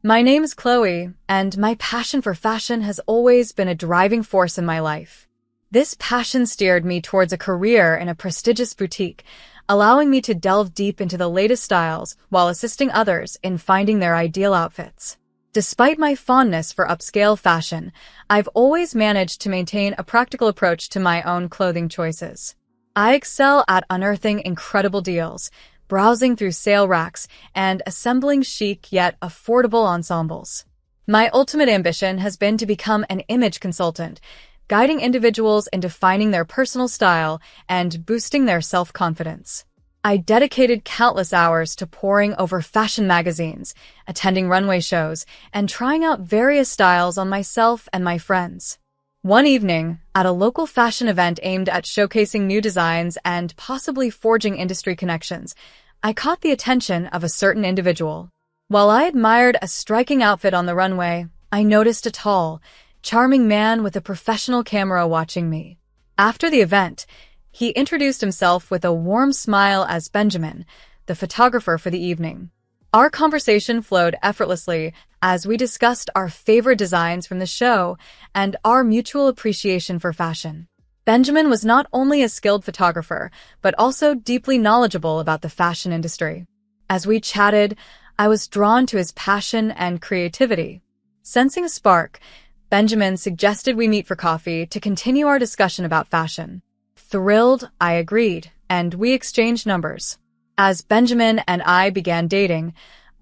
My name is Chloe, and my passion for fashion has always been a driving force in my life. This passion steered me towards a career in a prestigious boutique, allowing me to delve deep into the latest styles while assisting others in finding their ideal outfits. Despite my fondness for upscale fashion, I've always managed to maintain a practical approach to my own clothing choices. I excel at unearthing incredible deals, browsing through sale racks, and assembling chic yet affordable ensembles. My ultimate ambition has been to become an image consultant, guiding individuals in defining their personal style and boosting their self-confidence. I dedicated countless hours to poring over fashion magazines, attending runway shows, and trying out various styles on myself and my friends. One evening, at a local fashion event aimed at showcasing new designs and possibly forging industry connections, I caught the attention of a certain individual. While I admired a striking outfit on the runway, I noticed a tall, charming man with a professional camera watching me. After the event, he introduced himself with a warm smile as Benjamin, the photographer for the evening. Our conversation flowed effortlessly as we discussed our favorite designs from the show and our mutual appreciation for fashion. Benjamin was not only a skilled photographer, but also deeply knowledgeable about the fashion industry. As we chatted, I was drawn to his passion and creativity. Sensing a spark, Benjamin suggested we meet for coffee to continue our discussion about fashion. Thrilled, I agreed, and we exchanged numbers. As Benjamin and I began dating,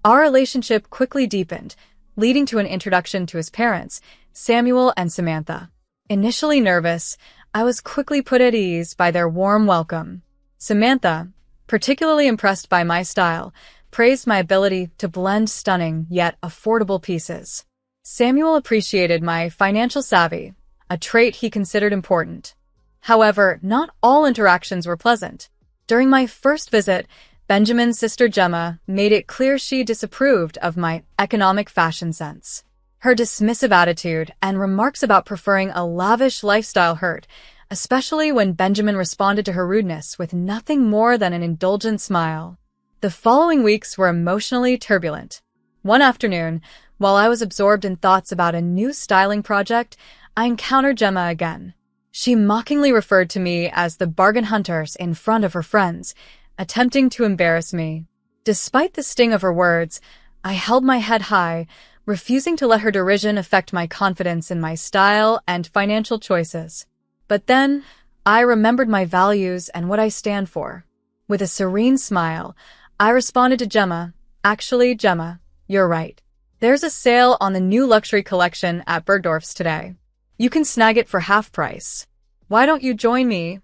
our relationship quickly deepened, leading to an introduction to his parents, Samuel and Samantha. Initially nervous, I was quickly put at ease by their warm welcome. Samantha, particularly impressed by my style, praised my ability to blend stunning yet affordable pieces. Samuel appreciated my financial savvy, a trait he considered important. However, not all interactions were pleasant. During my first visit, Benjamin's sister Gemma made it clear she disapproved of my economic fashion sense. Her dismissive attitude and remarks about preferring a lavish lifestyle hurt, especially when Benjamin responded to her rudeness with nothing more than an indulgent smile. The following weeks were emotionally turbulent. One afternoon, while I was absorbed in thoughts about a new styling project, I encountered Gemma again. She mockingly referred to me as the bargain hunters in front of her friends, attempting to embarrass me. Despite the sting of her words, I held my head high, refusing to let her derision affect my confidence in my style and financial choices. But then, I remembered my values and what I stand for. With a serene smile, I responded to Gemma, "Actually, Gemma, you're right. There's a sale on the new luxury collection at Bergdorf's today. You can snag it for half price. Why don't you join me?"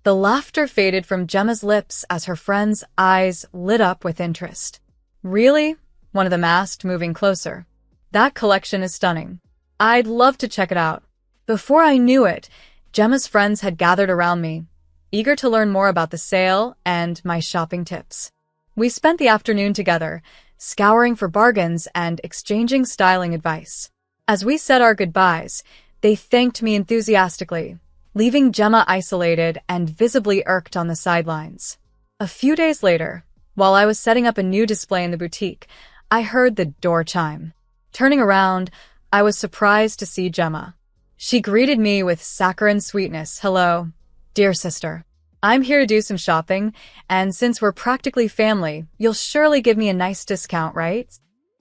The laughter faded from Gemma's lips as her friend's eyes lit up with interest. "Really?" one of them asked, moving closer. "That collection is stunning. I'd love to check it out." Before I knew it, Gemma's friends had gathered around me, eager to learn more about the sale and my shopping tips. We spent the afternoon together, scouring for bargains and exchanging styling advice. As we said our goodbyes, they thanked me enthusiastically, leaving Gemma isolated and visibly irked on the sidelines. A few days later, while I was setting up a new display in the boutique, I heard the door chime. Turning around, I was surprised to see Gemma. She greeted me with saccharine sweetness. "Hello, dear sister. I'm here to do some shopping, and since we're practically family, you'll surely give me a nice discount, right?"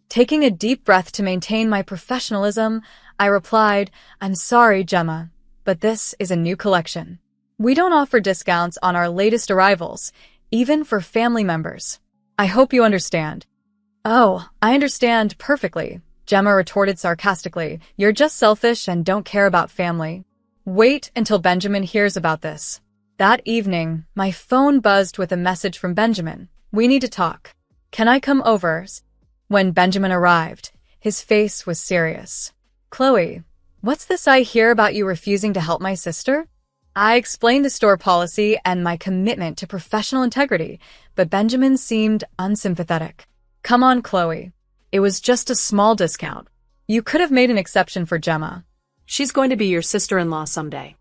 Taking a deep breath to maintain my professionalism, I replied, "I'm sorry, Gemma, but this is a new collection. We don't offer discounts on our latest arrivals, even for family members. I hope you understand." "Oh, I understand perfectly," Gemma retorted sarcastically. "You're just selfish and don't care about family." Wait until Benjamin hears about this. That evening, my phone buzzed with a message from Benjamin. "We need to talk. Can I come over?" When Benjamin arrived, his face was serious. "Chloe, what's this I hear about you refusing to help my sister?" I explained the store policy and my commitment to professional integrity, but Benjamin seemed unsympathetic. "Come on, Chloe. It was just a small discount. You could have made an exception for Gemma. She's going to be your sister-in-law someday."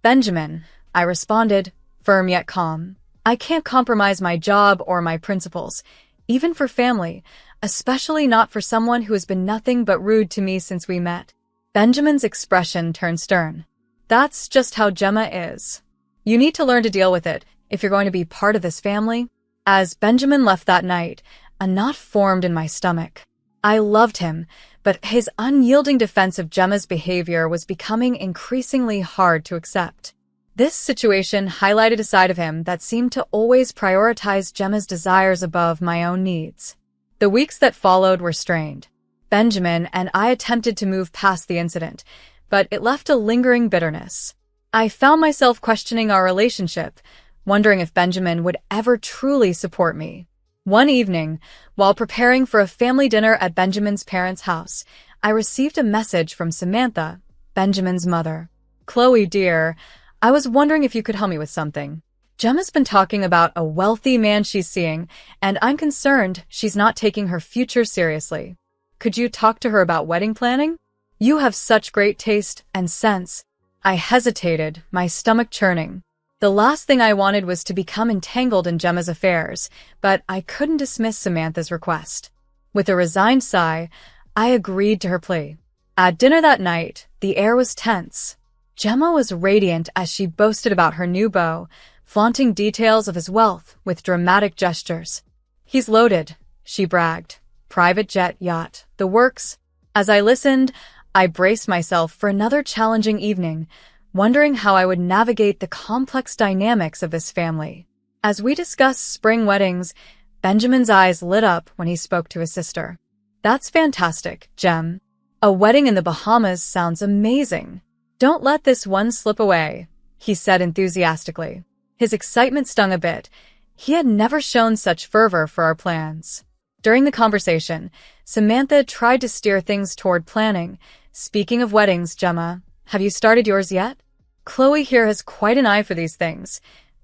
"Benjamin," I responded, firm yet calm. "I can't compromise my job or my principles. Even for family, especially not for someone who has been nothing but rude to me since we met. Benjamin's expression turned stern. That's just how Gemma is. You need to learn to deal with it if you're going to be part of this family. As Benjamin left that night, a knot formed in my stomach. I loved him, but his unyielding defense of Gemma's behavior was becoming increasingly hard to accept. This situation highlighted a side of him that seemed to always prioritize Gemma's desires above my own needs. The weeks that followed were strained. Benjamin and I attempted to move past the incident, but it left a lingering bitterness. I found myself questioning our relationship, wondering if Benjamin would ever truly support me. One evening, while preparing for a family dinner at Benjamin's parents' house, I received a message from Samantha, Benjamin's mother. "Chloe, dear, I was wondering if you could help me with something. Gemma's been talking about a wealthy man she's seeing, and I'm concerned she's not taking her future seriously. Could you talk to her about wedding planning? You have such great taste and sense." I hesitated, my stomach churning. The last thing I wanted was to become entangled in Gemma's affairs, but I couldn't dismiss Samantha's request. With a resigned sigh, I agreed to her plea. At dinner that night, the air was tense. Gemma was radiant as she boasted about her new beau, flaunting details of his wealth with dramatic gestures. "He's loaded," she bragged. "Private jet, yacht, the works." As I listened, I braced myself for another challenging evening, wondering how I would navigate the complex dynamics of this family. As we discussed spring weddings, Benjamin's eyes lit up when he spoke to his sister. "That's fantastic, Gem. A wedding in the Bahamas sounds amazing. Don't let this one slip away," he said enthusiastically. His excitement stung a bit. He had never shown such fervor for our plans. During the conversation, Samantha tried to steer things toward planning. "Speaking of weddings, Gemma, have you started yours yet? Chloe here has quite an eye for these things.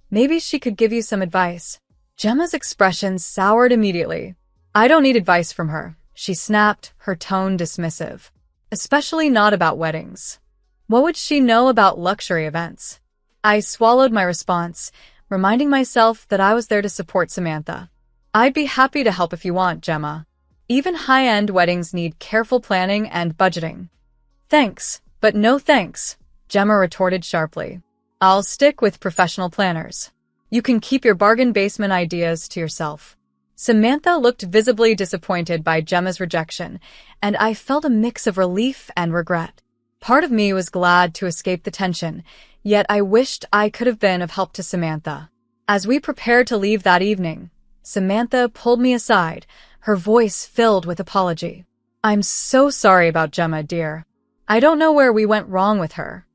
Maybe she could give you some advice." Gemma's expression soured immediately. "I don't need advice from her," she snapped, her tone dismissive. "Especially not about weddings. What would she know about luxury events?" I swallowed my response, reminding myself that I was there to support Samantha. "I'd be happy to help if you want, Gemma. Even high-end weddings need careful planning and budgeting." "Thanks, but no thanks," Gemma retorted sharply. "I'll stick with professional planners. You can keep your bargain basement ideas to yourself." Samantha looked visibly disappointed by Gemma's rejection, and I felt a mix of relief and regret. Part of me was glad to escape the tension, yet I wished I could have been of help to Samantha. As we prepared to leave that evening, Samantha pulled me aside, her voice filled with apology. "I'm so sorry about Gemma, dear. I don't know where we went wrong with her."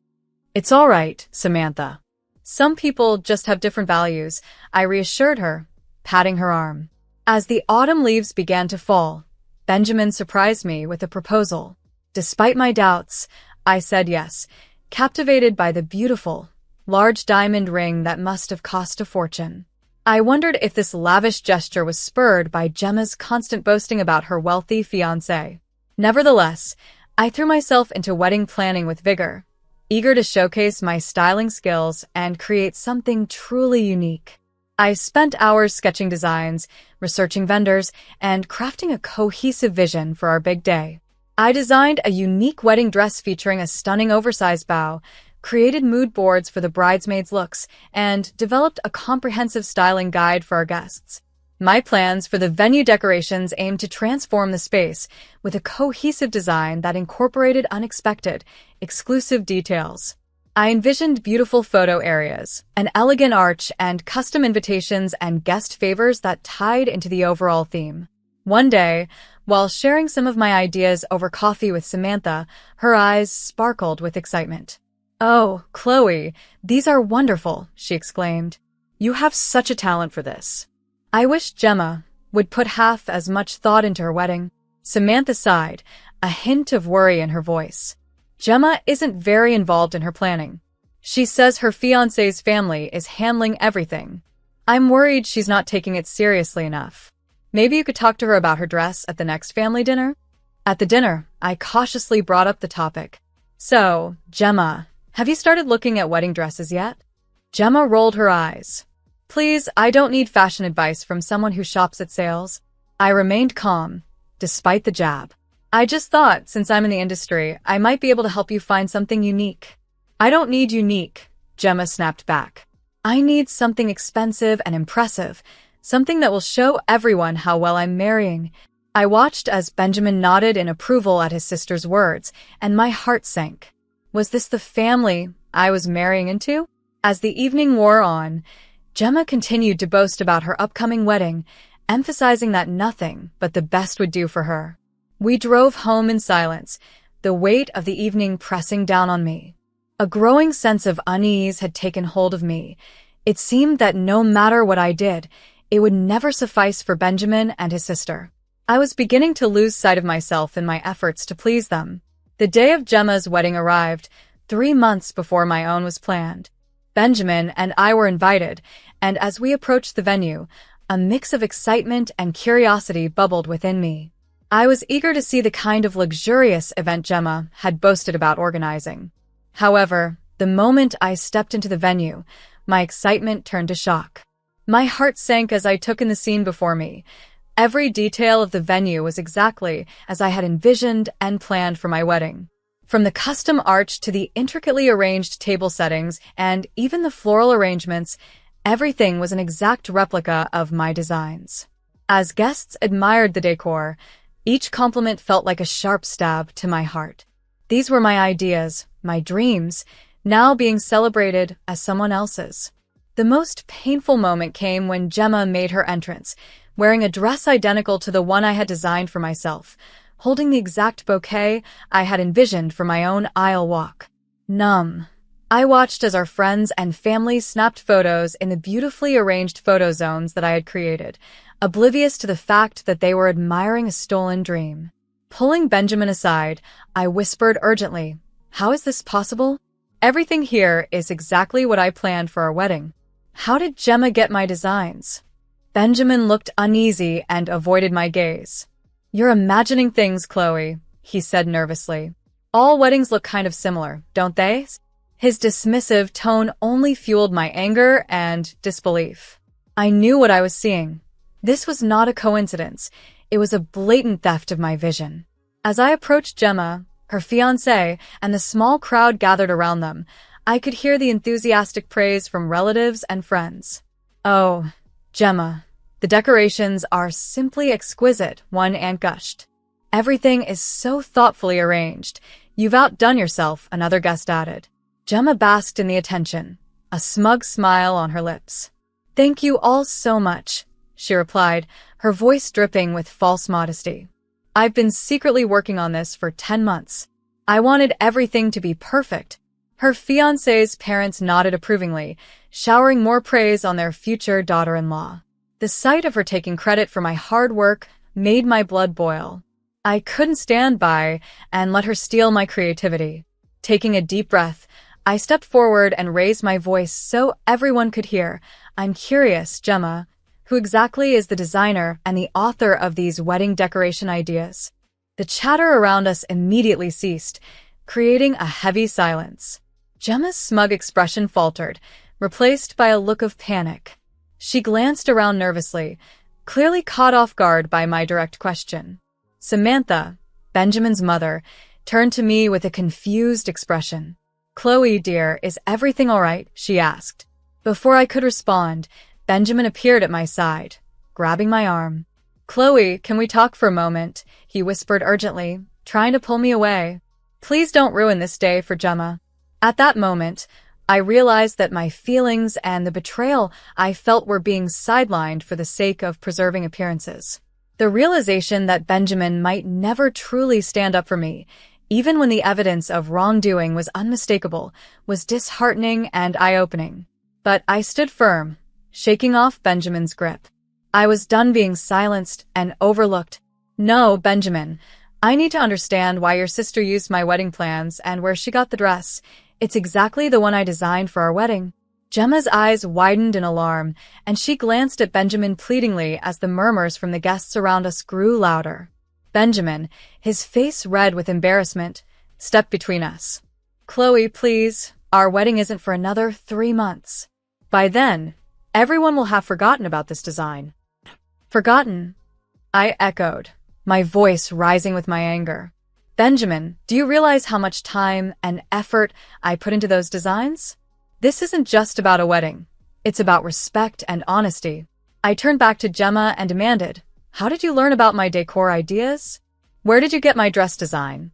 "It's all right, Samantha. Some people just have different values," I reassured her, patting her arm. As the autumn leaves began to fall, Benjamin surprised me with a proposal. Despite my doubts, I said yes, captivated by the beautiful, large diamond ring that must have cost a fortune. I wondered if this lavish gesture was spurred by Gemma's constant boasting about her wealthy fiancé. Nevertheless, I threw myself into wedding planning with vigor, eager to showcase my styling skills and create something truly unique. I spent hours sketching designs, researching vendors, and crafting a cohesive vision for our big day. I designed a unique wedding dress featuring a stunning oversized bow, created mood boards for the bridesmaids' looks, and developed a comprehensive styling guide for our guests. My plans for the venue decorations aimed to transform the space with a cohesive design that incorporated unexpected, exclusive details. I envisioned beautiful photo areas, an elegant arch, and custom invitations and guest favors that tied into the overall theme. One day, while sharing some of my ideas over coffee with Samantha, her eyes sparkled with excitement. "Oh, Chloe, these are wonderful," she exclaimed. "You have such a talent for this." I wish Gemma would put half as much thought into her wedding. Samantha sighed, a hint of worry in her voice. "Gemma isn't very involved in her planning. She says her fiancé's family is handling everything. I'm worried she's not taking it seriously enough. Maybe you could talk to her about her dress at the next family dinner?" At the dinner, I cautiously brought up the topic. "So, Gemma, have you started looking at wedding dresses yet?" Gemma rolled her eyes. "Please, I don't need fashion advice from someone who shops at sales." I remained calm, despite the jab. I just thought, since I'm in the industry, I might be able to help you find something unique. I don't need unique, Gemma snapped back. I need something expensive and impressive, something that will show everyone how well I'm marrying. I watched as Benjamin nodded in approval at his sister's words, and my heart sank. Was this the family I was marrying into? As the evening wore on, Gemma continued to boast about her upcoming wedding, emphasizing that nothing but the best would do for her. We drove home in silence, the weight of the evening pressing down on me. A growing sense of unease had taken hold of me. It seemed that no matter what I did, it would never suffice for Benjamin and his sister. I was beginning to lose sight of myself in my efforts to please them. The day of Gemma's wedding arrived, 3 months before my own was planned. Benjamin and I were invited, and as we approached the venue, a mix of excitement and curiosity bubbled within me. I was eager to see the kind of luxurious event Gemma had boasted about organizing. However, the moment I stepped into the venue, my excitement turned to shock. My heart sank as I took in the scene before me. Every detail of the venue was exactly as I had envisioned and planned for my wedding. From the custom arch to the intricately arranged table settings and even the floral arrangements, everything was an exact replica of my designs. As guests admired the decor, each compliment felt like a sharp stab to my heart. These were my ideas, my dreams, now being celebrated as someone else's. The most painful moment came when Gemma made her entrance, wearing a dress identical to the one I had designed for myself, holding the exact bouquet I had envisioned for my own aisle walk. Numb. I watched as our friends and family snapped photos in the beautifully arranged photo zones that I had created, oblivious to the fact that they were admiring a stolen dream. Pulling Benjamin aside, I whispered urgently, "How is this possible? Everything here is exactly what I planned for our wedding. How did Gemma get my designs?" Benjamin looked uneasy and avoided my gaze. "You're imagining things, Chloe," he said nervously. "All weddings look kind of similar, don't they?" His dismissive tone only fueled my anger and disbelief. I knew what I was seeing. This was not a coincidence. It was a blatant theft of my vision. As I approached Gemma, her fiancé, and the small crowd gathered around them, I could hear the enthusiastic praise from relatives and friends. "Oh, Gemma, the decorations are simply exquisite," one aunt gushed. "Everything is so thoughtfully arranged. You've outdone yourself," another guest added. Gemma basked in the attention, a smug smile on her lips. "Thank you all so much," she replied, her voice dripping with false modesty. "I've been secretly working on this for 10 months. I wanted everything to be perfect." Her fiancé's parents nodded approvingly, showering more praise on their future daughter-in-law. The sight of her taking credit for my hard work made my blood boil. I couldn't stand by and let her steal my creativity. Taking a deep breath, I stepped forward and raised my voice so everyone could hear. "I'm curious, Gemma, who exactly is the designer and the author of these wedding decoration ideas?" The chatter around us immediately ceased, creating a heavy silence. Gemma's smug expression faltered, replaced by a look of panic. She glanced around nervously, clearly caught off guard by my direct question. Samantha, Benjamin's mother, turned to me with a confused expression. "Chloe, dear, is everything all right?" she asked. Before I could respond, Benjamin appeared at my side, grabbing my arm. "Chloe, can we talk for a moment?" he whispered urgently, trying to pull me away. "Please don't ruin this day for Gemma." At that moment, I realized that my feelings and the betrayal I felt were being sidelined for the sake of preserving appearances. The realization that Benjamin might never truly stand up for me, even when the evidence of wrongdoing was unmistakable, was disheartening and eye-opening. But I stood firm, shaking off Benjamin's grip. I was done being silenced and overlooked. "No, Benjamin, I need to understand why your sister used my wedding plans and where she got the dress. It's exactly the one I designed for our wedding." Gemma's eyes widened in alarm, and she glanced at Benjamin pleadingly as the murmurs from the guests around us grew louder. Benjamin, his face red with embarrassment, stepped between us. "Chloe, please, our wedding isn't for another 3 months. By then, everyone will have forgotten about this design." "Forgotten?" I echoed, my voice rising with my anger. Benjamin, do you realize how much time and effort I put into those designs? This isn't just about a wedding. It's about respect and honesty. I turned back to Gemma and demanded, how did you learn about my decor ideas? Where did you get my dress design?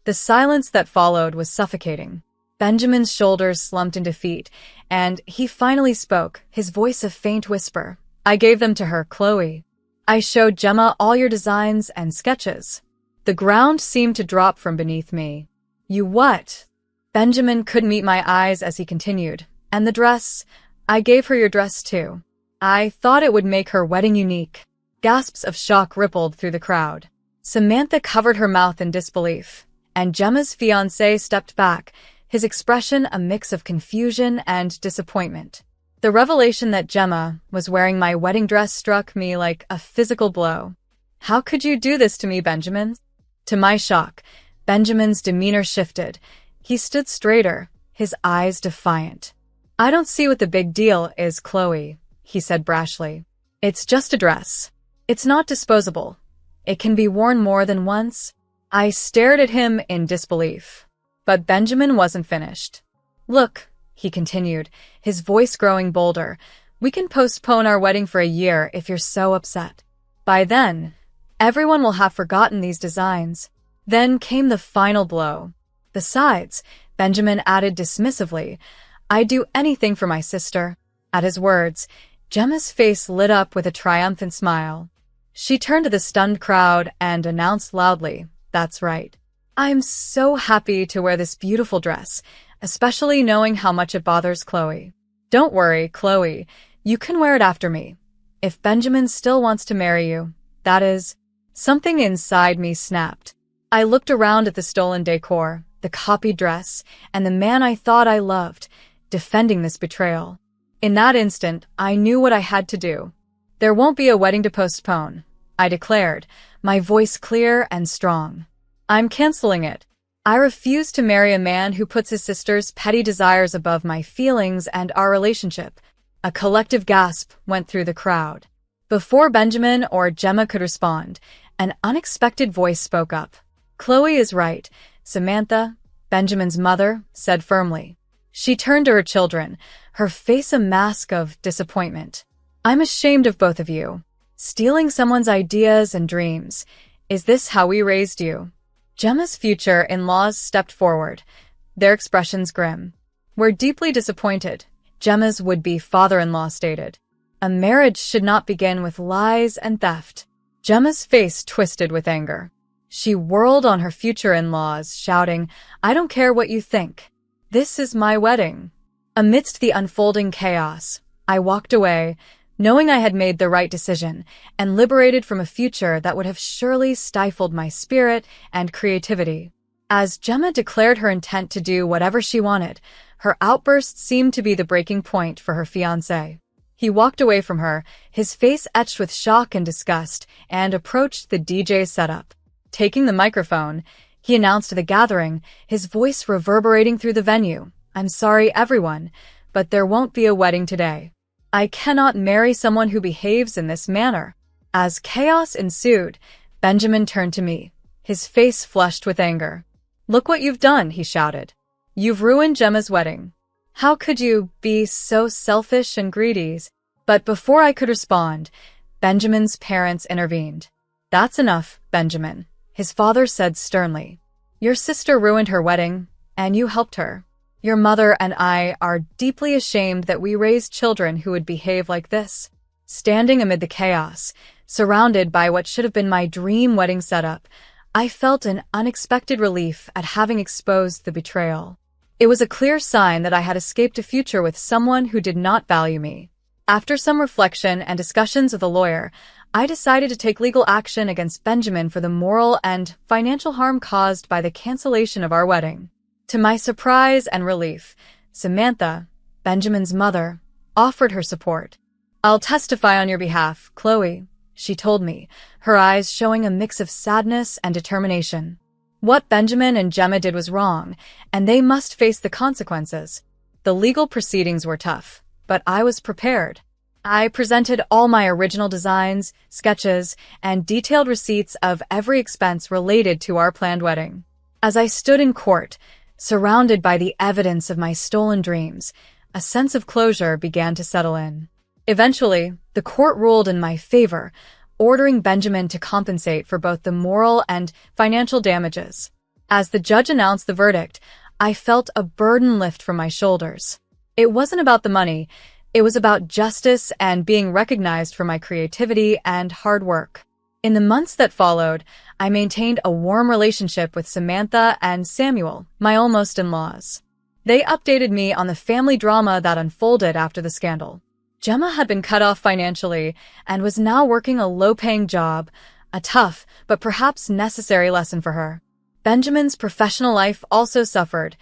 The silence that followed was suffocating. Benjamin's shoulders slumped in defeat, and he finally spoke, his voice a faint whisper. I gave them to her, Chloe. I showed Gemma all your designs and sketches. The ground seemed to drop from beneath me. You what? Benjamin couldn't meet my eyes as he continued. And the dress? I gave her your dress too. I thought it would make her wedding unique. Gasps of shock rippled through the crowd. Samantha covered her mouth in disbelief, and Gemma's fiancé stepped back, his expression a mix of confusion and disappointment. The revelation that Gemma was wearing my wedding dress struck me like a physical blow. How could you do this to me, Benjamin? To my shock, Benjamin's demeanor shifted. He stood straighter, his eyes defiant. I don't see what the big deal is, Chloe, he said brashly. It's just a dress. It's not disposable. It can be worn more than once. I stared at him in disbelief. But Benjamin wasn't finished. Look, he continued, his voice growing bolder, we can postpone our wedding for a year if you're so upset. By then, everyone will have forgotten these designs. Then came the final blow. Besides, Benjamin added dismissively, I'd do anything for my sister. At his words, Gemma's face lit up with a triumphant smile. She turned to the stunned crowd and announced loudly, that's right. I'm so happy to wear this beautiful dress, especially knowing how much it bothers Chloe. Don't worry, Chloe, you can wear it after me. If Benjamin still wants to marry you, that is. Something inside me snapped. I looked around at the stolen decor, the copied dress, and the man I thought I loved, defending this betrayal. In that instant, I knew what I had to do. There won't be a wedding to postpone, I declared, my voice clear and strong. I'm canceling it. I refuse to marry a man who puts his sister's petty desires above my feelings and our relationship. A collective gasp went through the crowd. Before Benjamin or Gemma could respond, an unexpected voice spoke up. Chloe is right, Samantha, Benjamin's mother, said firmly. She turned to her children, her face a mask of disappointment. I'm ashamed of both of you. Stealing someone's ideas and dreams. Is this how we raised you? Gemma's future in-laws stepped forward, their expressions grim. We're deeply disappointed, Gemma's would-be father-in-law stated. A marriage should not begin with lies and theft. Gemma's face twisted with anger. She whirled on her future in-laws, shouting, I don't care what you think. This is my wedding. Amidst the unfolding chaos, I walked away, knowing I had made the right decision, and liberated from a future that would have surely stifled my spirit and creativity. As Gemma declared her intent to do whatever she wanted, her outburst seemed to be the breaking point for her fiancé. He walked away from her, his face etched with shock and disgust, and approached the DJ setup. Taking the microphone, he announced to the gathering, his voice reverberating through the venue, I'm sorry, everyone, but there won't be a wedding today. I cannot marry someone who behaves in this manner. As chaos ensued, Benjamin turned to me, his face flushed with anger. Look what you've done, he shouted. You've ruined Gemma's wedding. How could you be so selfish and greedy? But before I could respond, Benjamin's parents intervened. That's enough, Benjamin, his father said sternly. Your sister ruined her wedding, and you helped her. Your mother and I are deeply ashamed that we raised children who would behave like this. Standing amid the chaos, surrounded by what should have been my dream wedding setup, I felt an unexpected relief at having exposed the betrayal. It was a clear sign that I had escaped a future with someone who did not value me. After some reflection and discussions with a lawyer, I decided to take legal action against Benjamin for the moral and financial harm caused by the cancellation of our wedding. To my surprise and relief, Samantha, Benjamin's mother, offered her support. I'll testify on your behalf, Chloe, she told me, her eyes showing a mix of sadness and determination. What Benjamin and Gemma did was wrong, and they must face the consequences. The legal proceedings were tough, but I was prepared. I presented all my original designs, sketches, and detailed receipts of every expense related to our planned wedding. As I stood in court, surrounded by the evidence of my stolen dreams, a sense of closure began to settle in. Eventually, the court ruled in my favor, ordering Benjamin to compensate for both the moral and financial damages. As the judge announced the verdict, I felt a burden lift from my shoulders. It wasn't about the money, it was about justice and being recognized for my creativity and hard work. In the months that followed, I maintained a warm relationship with Samantha and Samuel, my almost-in-laws. They updated me on the family drama that unfolded after the scandal. Gemma had been cut off financially and was now working a low-paying job, a tough but perhaps necessary lesson for her. Benjamin's professional life also suffered.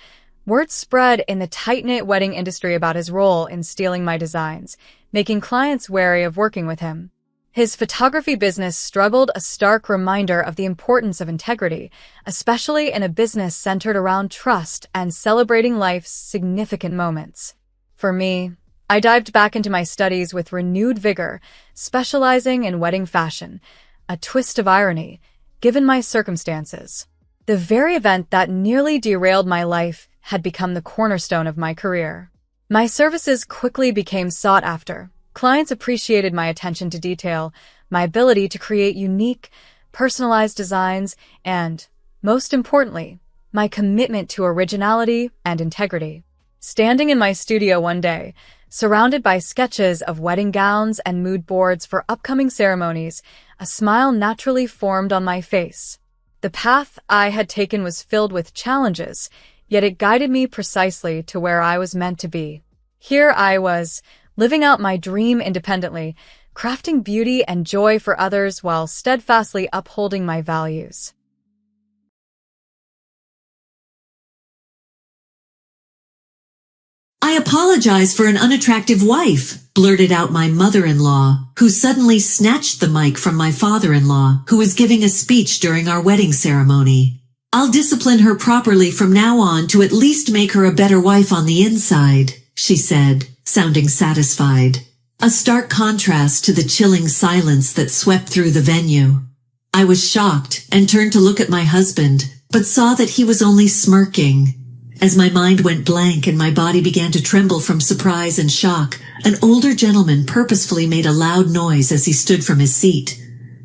Word spread in the tight-knit wedding industry about his role in stealing my designs, making clients wary of working with him. His photography business struggled, a stark reminder of the importance of integrity, especially in a business centered around trust and celebrating life's significant moments. For me, I dived back into my studies with renewed vigor, specializing in wedding fashion, a twist of irony, given my circumstances. The very event that nearly derailed my life had become the cornerstone of my career. My services quickly became sought after. Clients appreciated my attention to detail, my ability to create unique, personalized designs, and, most importantly, my commitment to originality and integrity. Standing in my studio one day, surrounded by sketches of wedding gowns and mood boards for upcoming ceremonies, a smile naturally formed on my face. The path I had taken was filled with challenges, yet it guided me precisely to where I was meant to be. Here I was, living out my dream independently, crafting beauty and joy for others while steadfastly upholding my values. "I apologize for an unattractive wife," blurted out my mother-in-law, who suddenly snatched the mic from my father-in-law, who was giving a speech during our wedding ceremony. "I'll discipline her properly from now on to at least make her a better wife on the inside," she said, sounding satisfied. A stark contrast to the chilling silence that swept through the venue. I was shocked and turned to look at my husband, but saw that he was only smirking. As my mind went blank and my body began to tremble from surprise and shock, an older gentleman purposefully made a loud noise as he stood from his seat.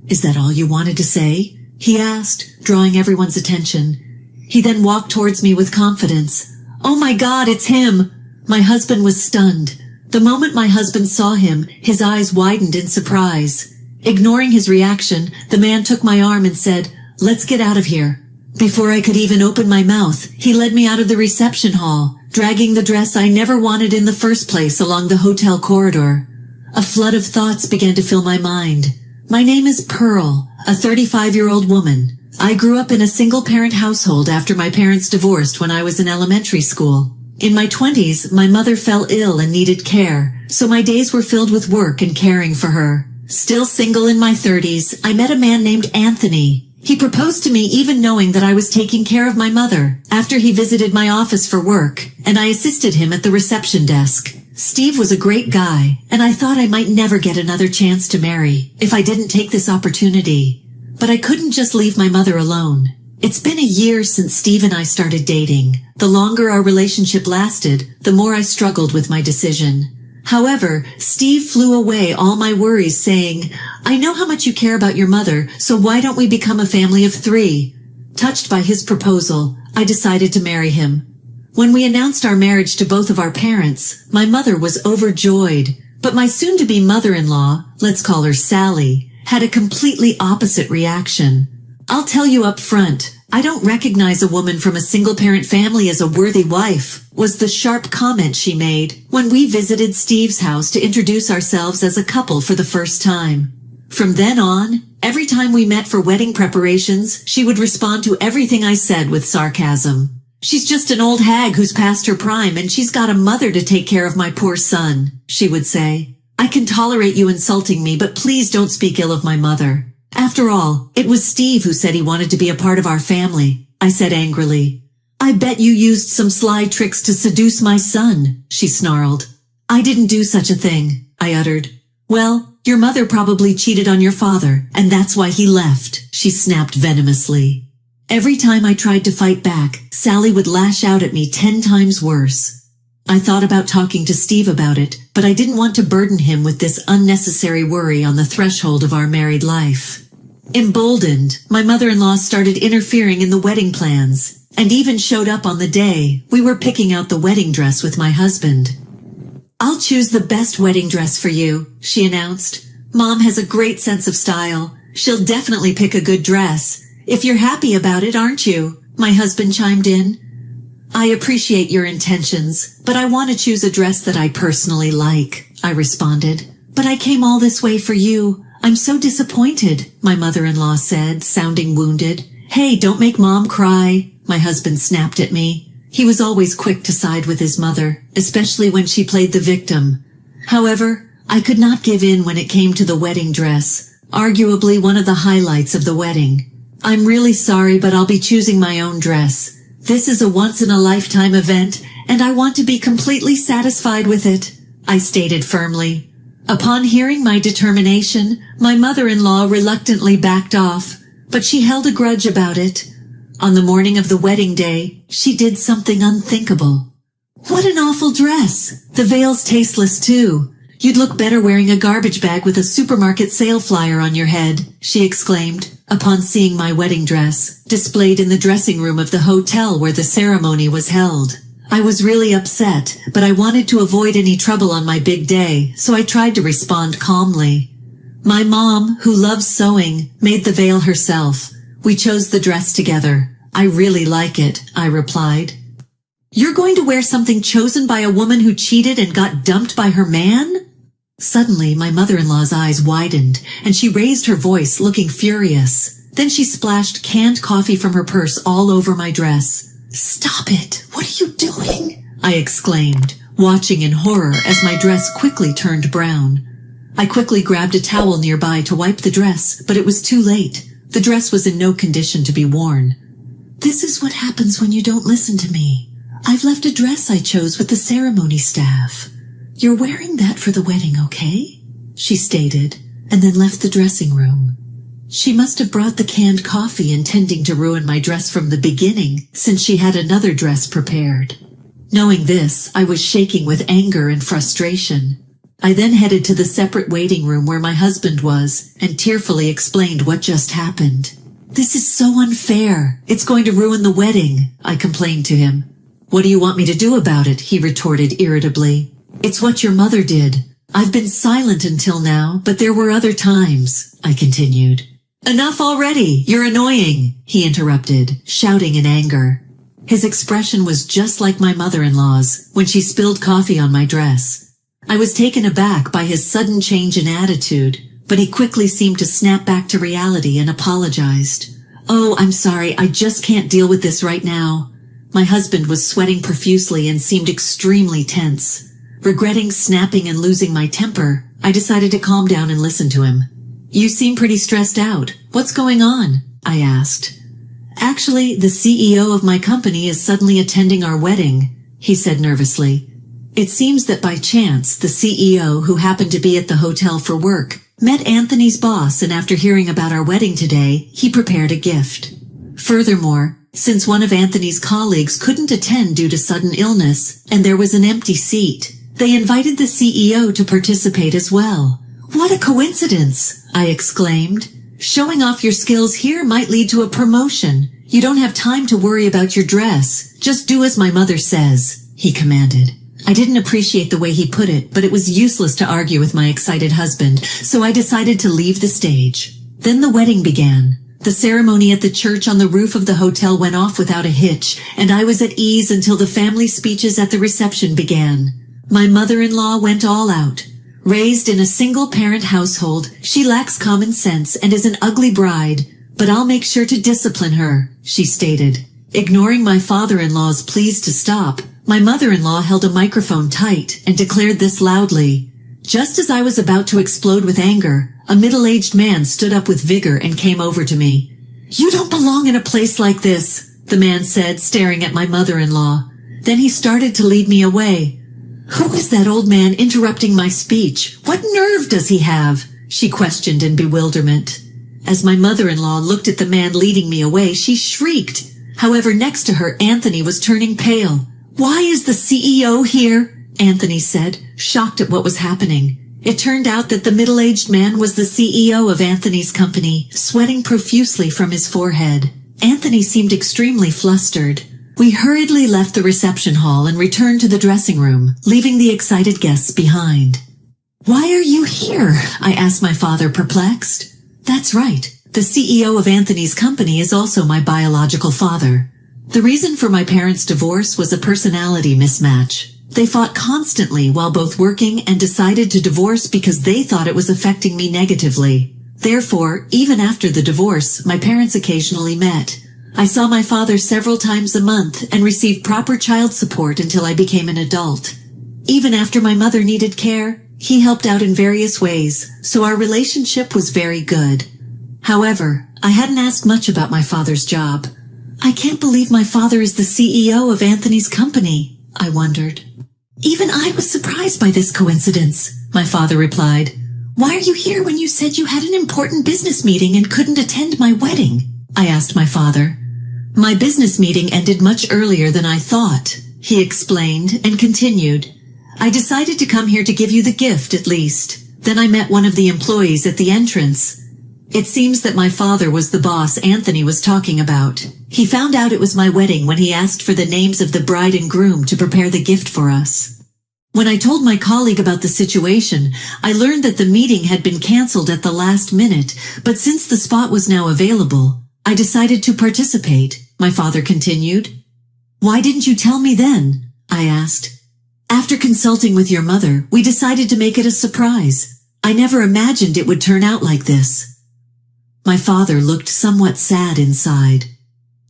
"Is that all you wanted to say?" he asked, drawing everyone's attention. He then walked towards me with confidence. "Oh my God, it's him!" My husband was stunned. The moment my husband saw him, his eyes widened in surprise. Ignoring his reaction, the man took my arm and said, "Let's get out of here." Before I could even open my mouth, he led me out of the reception hall, dragging the dress I never wanted in the first place along the hotel corridor. A flood of thoughts began to fill my mind. My name is Pearl, a 35-year-old woman. I grew up in a single-parent household after my parents divorced when I was in elementary school. In my 20s, my mother fell ill and needed care, so my days were filled with work and caring for her. Still single in my 30s, I met a man named Anthony. He proposed to me even knowing that I was taking care of my mother, after he visited my office for work, and I assisted him at the reception desk. Steve was a great guy, and I thought I might never get another chance to marry if I didn't take this opportunity. But I couldn't just leave my mother alone. It's been a year since Steve and I started dating. The longer our relationship lasted, the more I struggled with my decision. However, Steve flew away all my worries, saying, "I know how much you care about your mother, so why don't we become a family of 3? Touched by his proposal, I decided to marry him. When we announced our marriage to both of our parents, my mother was overjoyed, but my soon-to-be mother-in-law, let's call her Sally, had a completely opposite reaction. "I'll tell you up front, I don't recognize a woman from a single-parent family as a worthy wife," was the sharp comment she made when we visited Steve's house to introduce ourselves as a couple for the first time. From then on, every time we met for wedding preparations, she would respond to everything I said with sarcasm. "She's just an old hag who's past her prime and she's got a mother to take care of my poor son," she would say. "I can tolerate you insulting me, but please don't speak ill of my mother. After all, it was Steve who said he wanted to be a part of our family," I said angrily. "I bet you used some sly tricks to seduce my son," she snarled. "I didn't do such a thing," I uttered. Well, your mother probably cheated on your father, and that's why he left, she snapped venomously. Every time I tried to fight back, Sally would lash out at me 10 times worse. I thought about talking to Steve about it, but I didn't want to burden him with this unnecessary worry on the threshold of our married life. Emboldened, my mother-in-law started interfering in the wedding plans, and even showed up on the day we were picking out the wedding dress with my husband. "I'll choose the best wedding dress for you," she announced. "Mom has a great sense of style. She'll definitely pick a good dress. If you're happy about it, aren't you?" my husband chimed in. "I appreciate your intentions, but I want to choose a dress that I personally like," I responded. "But I came all this way for you. I'm so disappointed," my mother-in-law said, sounding wounded. "Hey, don't make Mom cry," my husband snapped at me. He was always quick to side with his mother, especially when she played the victim. However, I could not give in when it came to the wedding dress, arguably one of the highlights of the wedding. "I'm really sorry, but I'll be choosing my own dress. This is a once-in-a-lifetime event, and I want to be completely satisfied with it," I stated firmly. Upon hearing my determination, my mother-in-law reluctantly backed off, but she held a grudge about it. On the morning of the wedding day, she did something unthinkable. "What an awful dress! The veil's tasteless too. You'd look better wearing a garbage bag with a supermarket sale flyer on your head," she exclaimed, upon seeing my wedding dress, displayed in the dressing room of the hotel where the ceremony was held. I was really upset, but I wanted to avoid any trouble on my big day, so I tried to respond calmly. "My mom, who loves sewing, made the veil herself. We chose the dress together. I really like it," I replied. "You're going to wear something chosen by a woman who cheated and got dumped by her man?" Suddenly, my mother-in-law's eyes widened, and she raised her voice, looking furious. Then she splashed canned coffee from her purse all over my dress. "Stop it! What are you doing?" I exclaimed, watching in horror as my dress quickly turned brown. I quickly grabbed a towel nearby to wipe the dress, but it was too late. The dress was in no condition to be worn. "This is what happens when you don't listen to me. I've left a dress I chose with the ceremony staff. You're wearing that for the wedding, okay?" she stated, and then left the dressing room. She must have brought the canned coffee intending to ruin my dress from the beginning, since she had another dress prepared. Knowing this, I was shaking with anger and frustration. I then headed to the separate waiting room where my husband was, and tearfully explained what just happened. "This is so unfair. It's going to ruin the wedding," I complained to him. "What do you want me to do about it?" he retorted irritably. "It's what your mother did. I've been silent until now, but there were other times," I continued. "Enough already! You're annoying!" he interrupted, shouting in anger. His expression was just like my mother-in-law's when she spilled coffee on my dress. I was taken aback by his sudden change in attitude, but he quickly seemed to snap back to reality and apologized. "Oh, I'm sorry, I just can't deal with this right now." My husband was sweating profusely and seemed extremely tense. Regretting snapping and losing my temper, I decided to calm down and listen to him. "You seem pretty stressed out. What's going on?" I asked. "Actually, the CEO of my company is suddenly attending our wedding," he said nervously. "It seems that by chance, the CEO, who happened to be at the hotel for work, met Anthony's boss, and after hearing about our wedding today, he prepared a gift. Furthermore, since one of Anthony's colleagues couldn't attend due to sudden illness, and there was an empty seat, they invited the CEO to participate as well." "What a coincidence!" I exclaimed. "Showing off your skills here might lead to a promotion. You don't have time to worry about your dress. Just do as my mother says," he commanded. I didn't appreciate the way he put it, but it was useless to argue with my excited husband, so I decided to leave the stage. Then the wedding began. The ceremony at the church on the roof of the hotel went off without a hitch, and I was at ease until the family speeches at the reception began. My mother-in-law went all out. Raised in a single-parent household, she lacks common sense and is an ugly bride, but I'll make sure to discipline her, she stated. Ignoring my father-in-law's pleas to stop, my mother-in-law held a microphone tight and declared this loudly. Just as I was about to explode with anger, a middle-aged man stood up with vigor and came over to me. "You don't belong in a place like this," the man said, staring at my mother-in-law. Then he started to lead me away. Who is that old man interrupting my speech? What nerve does he have? She questioned in bewilderment. As my mother-in-law looked at the man leading me away, she shrieked. However, next to her, Anthony was turning pale. Why is the CEO here? Anthony said, shocked at what was happening. It turned out that the middle-aged man was the CEO of Anthony's company, sweating profusely from his forehead. Anthony seemed extremely flustered. We hurriedly left the reception hall and returned to the dressing room, leaving the excited guests behind. Why are you here? I asked my father, perplexed. That's right. The CEO of Anthony's company is also my biological father. The reason for my parents' divorce was a personality mismatch. They fought constantly while both working and decided to divorce because they thought it was affecting me negatively. Therefore, even after the divorce, my parents occasionally met. I saw my father several times a month and received proper child support until I became an adult. Even after my mother needed care, he helped out in various ways, so our relationship was very good. However, I hadn't asked much about my father's job. I can't believe my father is the CEO of Anthony's company, I wondered. Even I was surprised by this coincidence, my father replied. Why are you here when you said you had an important business meeting and couldn't attend my wedding? I asked my father. My business meeting ended much earlier than I thought, he explained and continued. I decided to come here to give you the gift at least. Then I met one of the employees at the entrance. It seems that my father was the boss Anthony was talking about. He found out it was my wedding when he asked for the names of the bride and groom to prepare the gift for us. When I told my colleague about the situation, I learned that the meeting had been cancelled at the last minute, but since the spot was now available, I decided to participate, my father continued. Why didn't you tell me then? I asked. After consulting with your mother, we decided to make it a surprise. I never imagined it would turn out like this. My father looked somewhat sad inside.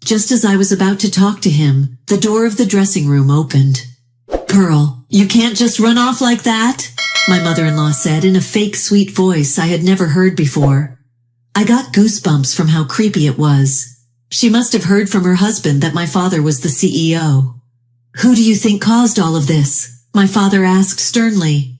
Just as I was about to talk to him, the door of the dressing room opened. Pearl, you can't just run off like that, my mother-in-law said in a fake sweet voice I had never heard before. I got goosebumps from how creepy it was. She must have heard from her husband that my father was the CEO. Who do you think caused all of this? My father asked sternly.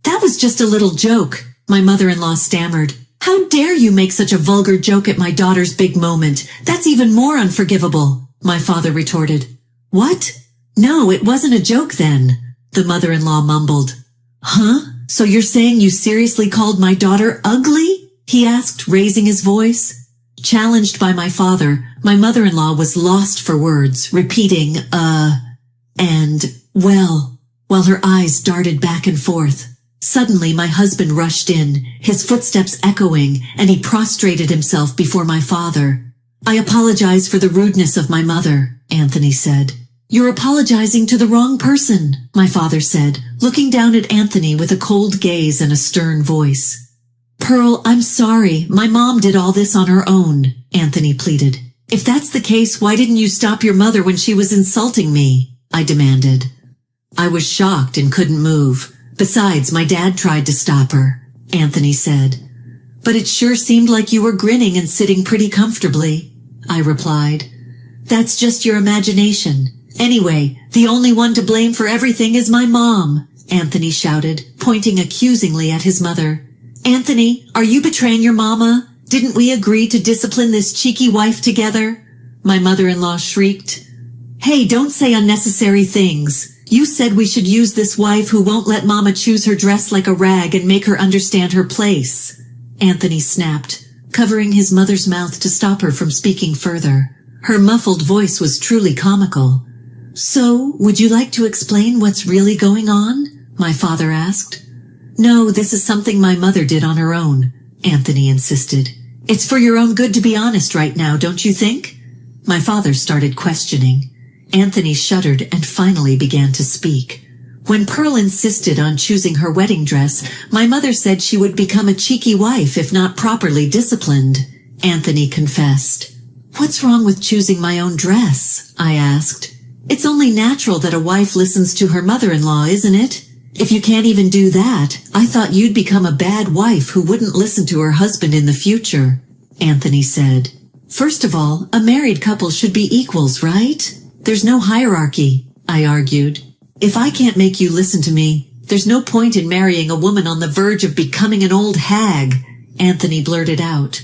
That was just a little joke, my mother-in-law stammered. How dare you make such a vulgar joke at my daughter's big moment? That's even more unforgivable, my father retorted. What? No, it wasn't a joke then, the mother-in-law mumbled. Huh? So you're saying you seriously called my daughter ugly? He asked, raising his voice. Challenged by my father, my mother-in-law was lost for words, repeating, and, well, while her eyes darted back and forth. Suddenly my husband rushed in, his footsteps echoing, and he prostrated himself before my father. I apologize for the rudeness of my mother, Anthony said. You're apologizing to the wrong person, my father said, looking down at Anthony with a cold gaze and a stern voice. Pearl, I'm sorry, my mom did all this on her own, Anthony pleaded. If that's the case, why didn't you stop your mother when she was insulting me? I demanded. I was shocked and couldn't move. Besides, my dad tried to stop her, Anthony said. But it sure seemed like you were grinning and sitting pretty comfortably, I replied. That's just your imagination. Anyway, the only one to blame for everything is my mom, Anthony shouted, pointing accusingly at his mother. Anthony, are you betraying your mama? Didn't we agree to discipline this cheeky wife together? My mother-in-law shrieked. Hey, don't say unnecessary things. You said we should use this wife who won't let mama choose her dress like a rag and make her understand her place, Anthony snapped, covering his mother's mouth to stop her from speaking further. Her muffled voice was truly comical. So, would you like to explain what's really going on? My father asked. No, this is something my mother did on her own, Anthony insisted. It's for your own good to be honest right now, don't you think? My father started questioning. Anthony shuddered and finally began to speak. When Pearl insisted on choosing her wedding dress, my mother said she would become a cheeky wife if not properly disciplined, Anthony confessed. What's wrong with choosing my own dress? I asked. It's only natural that a wife listens to her mother-in-law, isn't it? If you can't even do that, I thought you'd become a bad wife who wouldn't listen to her husband in the future, Anthony said. First of all, a married couple should be equals, right? There's no hierarchy, I argued. If I can't make you listen to me, there's no point in marrying a woman on the verge of becoming an old hag, Anthony blurted out.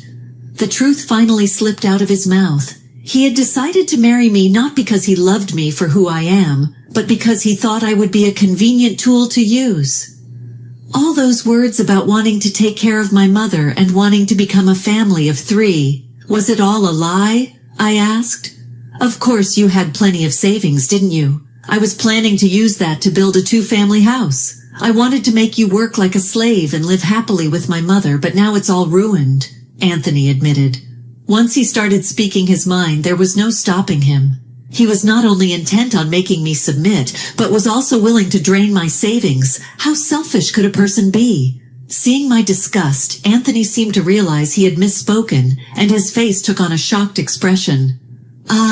The truth finally slipped out of his mouth. He had decided to marry me not because he loved me for who I am, but because he thought I would be a convenient tool to use. All those words about wanting to take care of my mother and wanting to become a family of 3, was it all a lie? I asked. Of course you had plenty of savings, didn't you? I was planning to use that to build a 2-family house. I wanted to make you work like a slave and live happily with my mother, but now it's all ruined, Anthony admitted. Once he started speaking his mind, there was no stopping him. He was not only intent on making me submit, but was also willing to drain my savings. How selfish could a person be? Seeing my disgust, Anthony seemed to realize he had misspoken, and his face took on a shocked expression.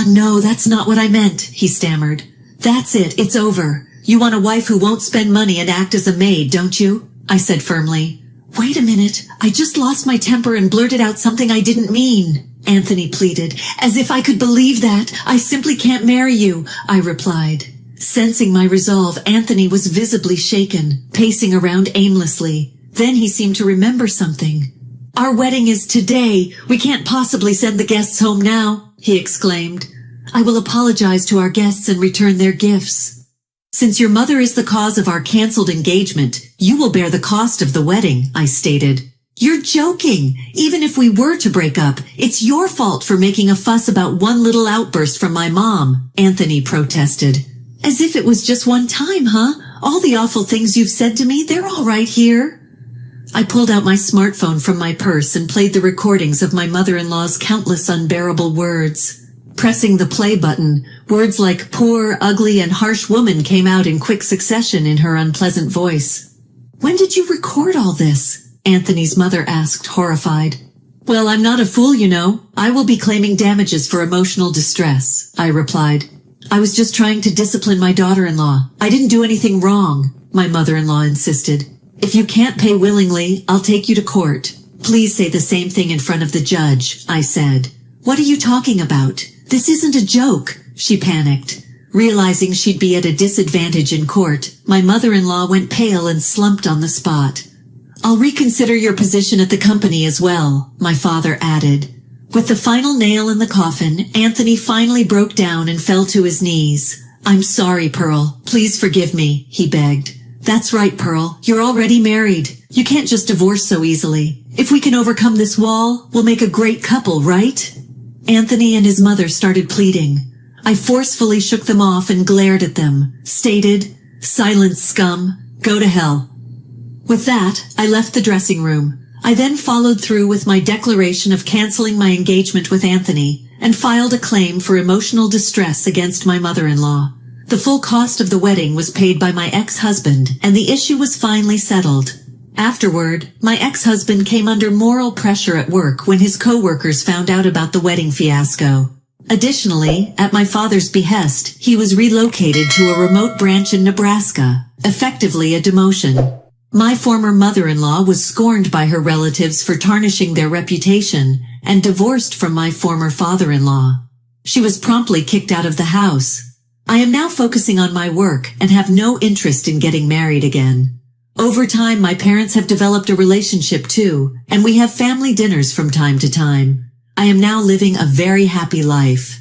No, that's not what I meant, he stammered. That's it, it's over. You want a wife who won't spend money and act as a maid, don't you? I said firmly. Wait a minute, I just lost my temper and blurted out something I didn't mean, Anthony pleaded. As if I could believe that. I simply can't marry you, I replied. Sensing my resolve, Anthony was visibly shaken, pacing around aimlessly. Then he seemed to remember something. Our wedding is today. We can't possibly send the guests home now, he exclaimed. I will apologize to our guests and return their gifts. Since your mother is the cause of our cancelled engagement, you will bear the cost of the wedding, I stated. You're joking. Even if we were to break up, it's your fault for making a fuss about one little outburst from my mom, Anthony protested. As if it was just one time, huh? All the awful things you've said to me, they're all right here. I pulled out my smartphone from my purse and played the recordings of my mother-in-law's countless unbearable words. Pressing the play button, words like poor, ugly, and harsh woman came out in quick succession in her unpleasant voice. When did you record all this? Anthony's mother asked, horrified. Well, I'm not a fool, you know. I will be claiming damages for emotional distress, I replied. I was just trying to discipline my daughter-in-law. I didn't do anything wrong, my mother-in-law insisted. If you can't pay willingly, I'll take you to court. Please say the same thing in front of the judge, I said. What are you talking about? This isn't a joke, she panicked. Realizing she'd be at a disadvantage in court, my mother-in-law went pale and slumped on the spot. I'll reconsider your position at the company as well, my father added. With the final nail in the coffin, Anthony finally broke down and fell to his knees. I'm sorry, Pearl. Please forgive me, he begged. That's right, Pearl. You're already married. You can't just divorce so easily. If we can overcome this wall, we'll make a great couple, right? Anthony and his mother started pleading. I forcefully shook them off and glared at them, stated, Silence, scum. Go to hell. With that, I left the dressing room. I then followed through with my declaration of canceling my engagement with Anthony and filed a claim for emotional distress against my mother-in-law. The full cost of the wedding was paid by my ex-husband, and the issue was finally settled. Afterward, my ex-husband came under moral pressure at work when his co-workers found out about the wedding fiasco. Additionally, at my father's behest, he was relocated to a remote branch in Nebraska, effectively a demotion. My former mother-in-law was scorned by her relatives for tarnishing their reputation and divorced from my former father-in-law. She was promptly kicked out of the house. I am now focusing on my work and have no interest in getting married again. Over time, my parents have developed a relationship too, and we have family dinners from time to time. I am now living a very happy life.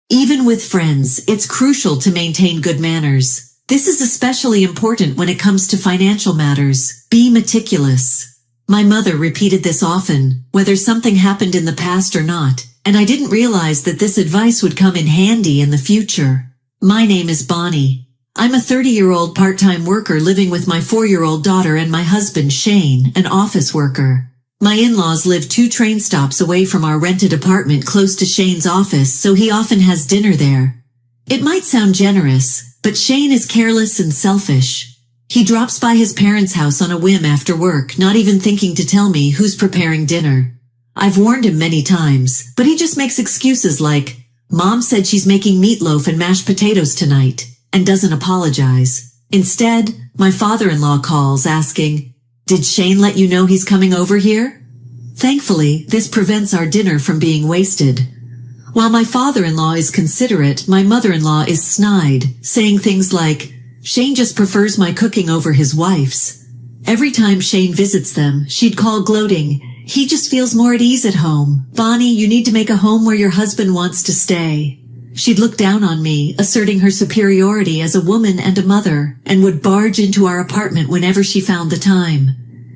Even with friends, it's crucial to maintain good manners. This is especially important when it comes to financial matters. Be meticulous. My mother repeated this often, whether something happened in the past or not, and I didn't realize that this advice would come in handy in the future. My name is Bonnie. I'm a 30-year-old part-time worker living with my 4-year-old daughter and my husband Shane, an office worker. My in-laws live 2 train stops away from our rented apartment close to Shane's office, so he often has dinner there. It might sound generous, but Shane is careless and selfish. He drops by his parents' house on a whim after work, not even thinking to tell me who's preparing dinner. I've warned him many times, but he just makes excuses like, Mom said she's making meatloaf and mashed potatoes tonight, and doesn't apologize. Instead, my father-in-law calls asking, Did Shane let you know he's coming over here? Thankfully, this prevents our dinner from being wasted. While my father-in-law is considerate, my mother-in-law is snide, saying things like, "Shane just prefers my cooking over his wife's." Every time Shane visits them, she'd call gloating, "He just feels more at ease at home. Bonnie, you need to make a home where your husband wants to stay." She'd look down on me, asserting her superiority as a woman and a mother, and would barge into our apartment whenever she found the time.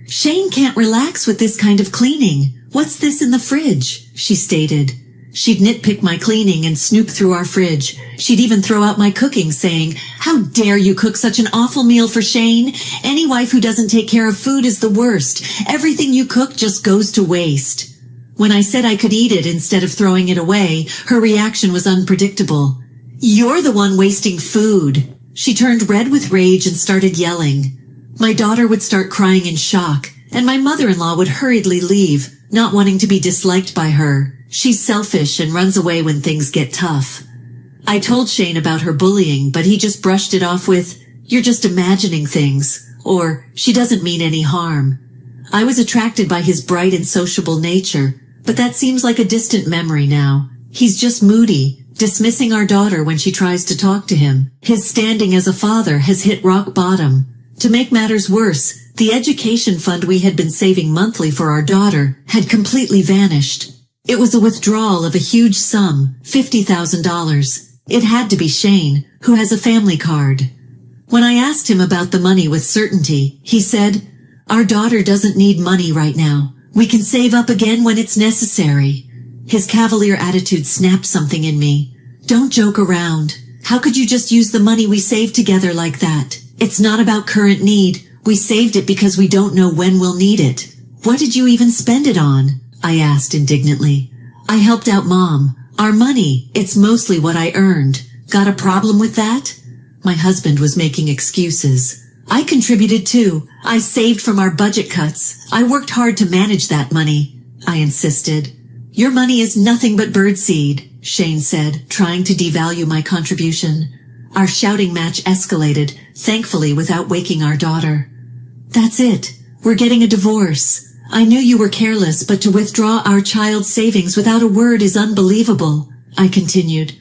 "Shane can't relax with this kind of cleaning. What's this in the fridge?" she stated. She'd nitpick my cleaning and snoop through our fridge. She'd even throw out my cooking, saying, "How dare you cook such an awful meal for Shane? Any wife who doesn't take care of food is the worst. Everything you cook just goes to waste." When I said I could eat it instead of throwing it away, her reaction was unpredictable. "You're the one wasting food." She turned red with rage and started yelling. My daughter would start crying in shock, and my mother-in-law would hurriedly leave, not wanting to be disliked by her. She's selfish and runs away when things get tough. I told Shane about her bullying, but he just brushed it off with, "You're just imagining things," or "She doesn't mean any harm." I was attracted by his bright and sociable nature, but that seems like a distant memory now. He's just moody, dismissing our daughter when she tries to talk to him. His standing as a father has hit rock bottom. To make matters worse, the education fund we had been saving monthly for our daughter had completely vanished. It was a withdrawal of a huge sum, $50,000. It had to be Shane, who has a family card. When I asked him about the money with certainty, he said, "Our daughter doesn't need money right now. We can save up again when it's necessary." His cavalier attitude snapped something in me. "Don't joke around. How could you just use the money we saved together like that? It's not about current need. We saved it because we don't know when we'll need it." "What did you even spend it on?" I asked indignantly. "I helped out Mom. Our money, it's mostly what I earned. Got a problem with that?" My husband was making excuses. "I contributed too. I saved from our budget cuts. I worked hard to manage that money," I insisted. "Your money is nothing but birdseed," Shane said, trying to devalue my contribution. Our shouting match escalated, thankfully without waking our daughter. "That's it. We're getting a divorce. I knew you were careless, but to withdraw our child's savings without a word is unbelievable," I continued.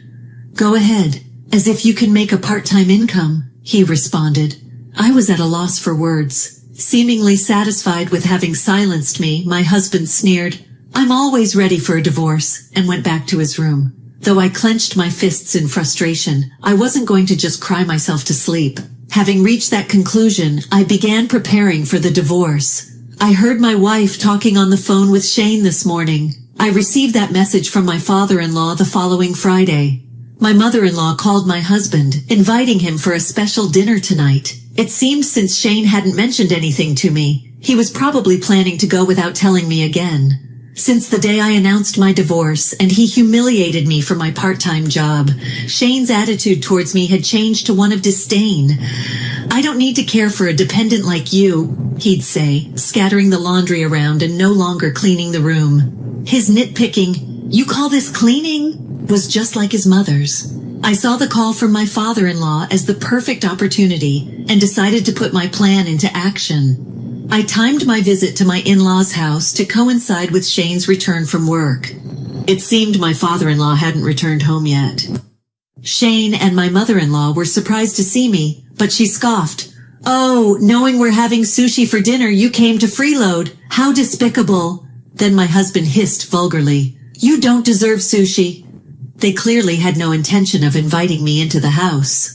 "Go ahead, as if you can make a part-time income," he responded. I was at a loss for words. Seemingly satisfied with having silenced me, my husband sneered, "I'm always ready for a divorce," and went back to his room. Though I clenched my fists in frustration, I wasn't going to just cry myself to sleep. Having reached that conclusion, I began preparing for the divorce. I heard my wife talking on the phone with Shane this morning. I received that message from my father-in-law the following Friday. My mother-in-law called my husband, inviting him for a special dinner tonight. It seemed since Shane hadn't mentioned anything to me, he was probably planning to go without telling me again. Since the day I announced my divorce and he humiliated me for my part-time job, Shane's attitude towards me had changed to one of disdain. "I don't need to care for a dependent like you," he'd say, scattering the laundry around and no longer cleaning the room. His nitpicking, "You call this cleaning?" was just like his mother's. I saw the call from my father-in-law as the perfect opportunity and decided to put my plan into action. I timed my visit to my in-laws' house to coincide with Shane's return from work. It seemed my father-in-law hadn't returned home yet. Shane and my mother-in-law were surprised to see me, but she scoffed. "Oh, knowing we're having sushi for dinner, you came to freeload. How despicable." Then my husband hissed vulgarly, "You don't deserve sushi." They clearly had no intention of inviting me into the house.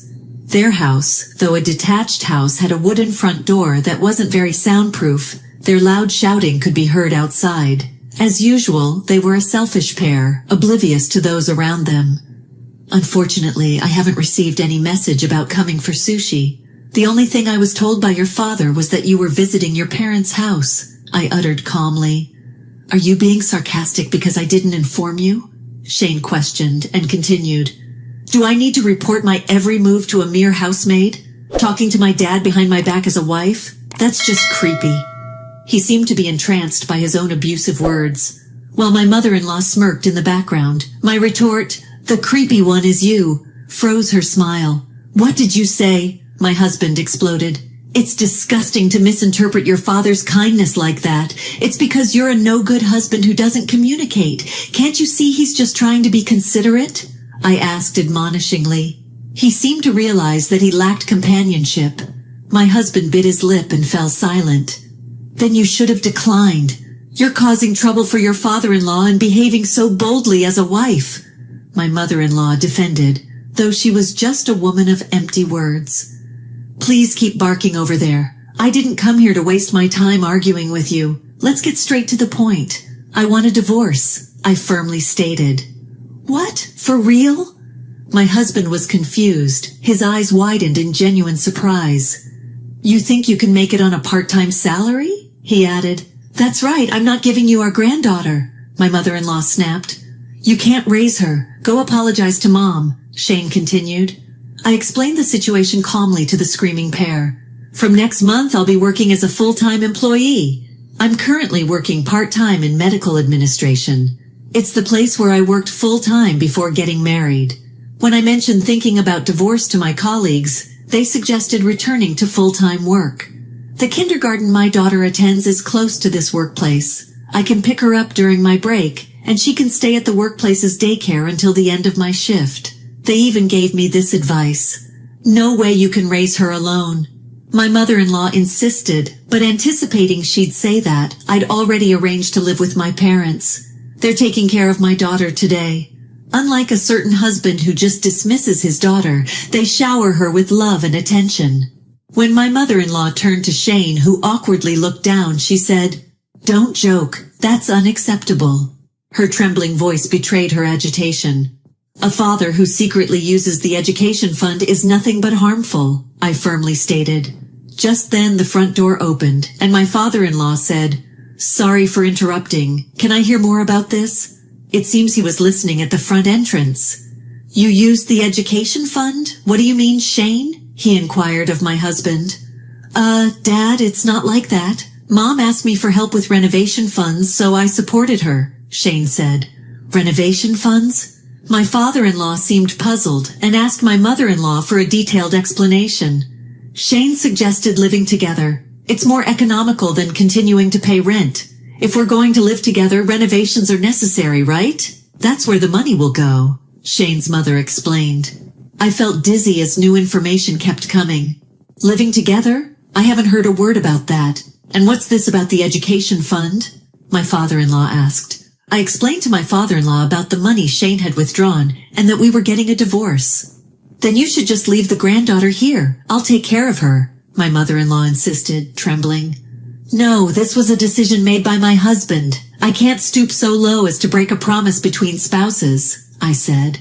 Their house, though a detached house, had a wooden front door that wasn't very soundproof. Their loud shouting could be heard outside. As usual, they were a selfish pair, oblivious to those around them. "Unfortunately, I haven't received any message about coming for sushi. The only thing I was told by your father was that you were visiting your parents' house," I uttered calmly. "Are you being sarcastic because I didn't inform you?" Shane questioned and continued. "Do I need to report my every move to a mere housemaid? Talking to my dad behind my back as a wife? That's just creepy." He seemed to be entranced by his own abusive words, while my mother-in-law smirked in the background. My retort, "The creepy one is you," froze her smile. "What did you say?" my husband exploded. It's disgusting to misinterpret your father's kindness like that. It's because you're a no-good husband who doesn't communicate. Can't you see he's just trying to be considerate? I asked admonishingly. He seemed to realize that he lacked companionship. My husband bit his lip and fell silent. Then you should have declined. You're causing trouble for your father-in-law and behaving so boldly as a wife. My mother-in-law defended, though she was just a woman of empty words. Please keep barking over there. I didn't come here to waste my time arguing with you. Let's get straight to the point. I want a divorce, I firmly stated. What? For real? My husband was confused. His eyes widened in genuine surprise. You think you can make it on a part-time salary? He added. That's right, I'm not giving you our granddaughter, my mother-in-law snapped. You can't raise her. Go apologize to Mom, Shane continued. I explained the situation calmly to the screaming pair. From next month, I'll be working as a full-time employee. I'm currently working part-time in medical administration. It's the place where I worked full-time before getting married. When I mentioned thinking about divorce to my colleagues, they suggested returning to full-time work. The kindergarten my daughter attends is close to this workplace. I can pick her up during my break, and she can stay at the workplace's daycare until the end of my shift. They even gave me this advice. No way you can raise her alone. My mother-in-law insisted, but anticipating she'd say that, I'd already arranged to live with my parents. They're taking care of my daughter today. Unlike a certain husband who just dismisses his daughter, they shower her with love and attention. When my mother-in-law turned to Shane, who awkwardly looked down, she said, Don't joke. That's unacceptable. Her trembling voice betrayed her agitation. A father who secretly uses the education fund is nothing but harmful, I firmly stated. Just then the front door opened, and my father-in-law said, Sorry for interrupting. Can I hear more about this? It seems he was listening at the front entrance. You used the education fund? What do you mean, Shane? He inquired of my husband. Dad, it's not like that. Mom asked me for help with renovation funds, so I supported her, Shane said. Renovation funds? My father-in-law seemed puzzled and asked my mother-in-law for a detailed explanation. Shane suggested living together. It's more economical than continuing to pay rent. If we're going to live together, renovations are necessary, right? That's where the money will go, Shane's mother explained. I felt dizzy as new information kept coming. Living together? I haven't heard a word about that. And what's this about the education fund? My father-in-law asked. I explained to my father-in-law about the money Shane had withdrawn and that we were getting a divorce. Then you should just leave the granddaughter here. I'll take care of her, my mother-in-law insisted, trembling. No, this was a decision made by my husband. I can't stoop so low as to break a promise between spouses, I said.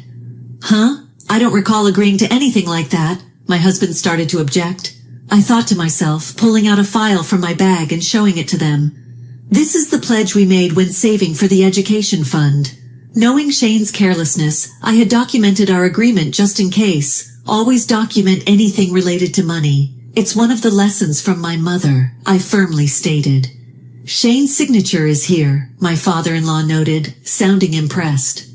Huh? I don't recall agreeing to anything like that, my husband started to object. I thought to myself, pulling out a file from my bag and showing it to them. This is the pledge we made when saving for the education fund. Knowing Shane's carelessness, I had documented our agreement just in case. Always document anything related to money. It's one of the lessons from my mother, I firmly stated. Shane's signature is here, my father-in-law noted, sounding impressed.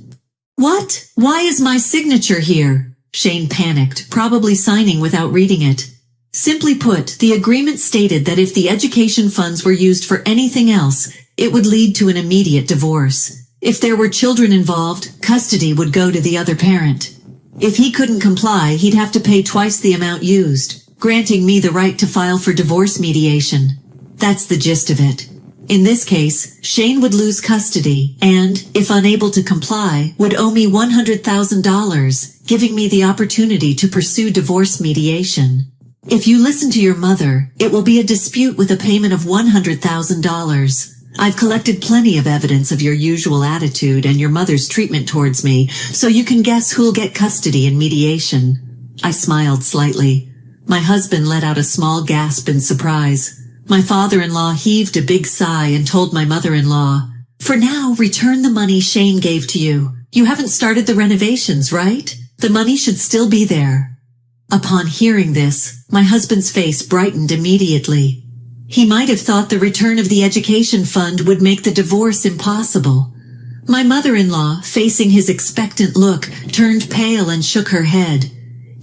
What? Why is my signature here? Shane panicked, probably signing without reading it. Simply put, the agreement stated that if the education funds were used for anything else, it would lead to an immediate divorce. If there were children involved, custody would go to the other parent. If he couldn't comply, he'd have to pay twice the amount used, granting me the right to file for divorce mediation. That's the gist of it. In this case, Shane would lose custody and, if unable to comply, would owe me $100,000, giving me the opportunity to pursue divorce mediation. If you listen to your mother, it will be a dispute with a payment of $100,000. I've collected plenty of evidence of your usual attitude and your mother's treatment towards me, so you can guess who'll get custody in mediation. I smiled slightly. My husband let out a small gasp in surprise. My father-in-law heaved a big sigh and told my mother-in-law, For now, return the money Shane gave to you. You haven't started the renovations, right? The money should still be there. Upon hearing this, my husband's face brightened immediately. He might have thought the return of the education fund would make the divorce impossible. My mother-in-law, facing his expectant look, turned pale and shook her head.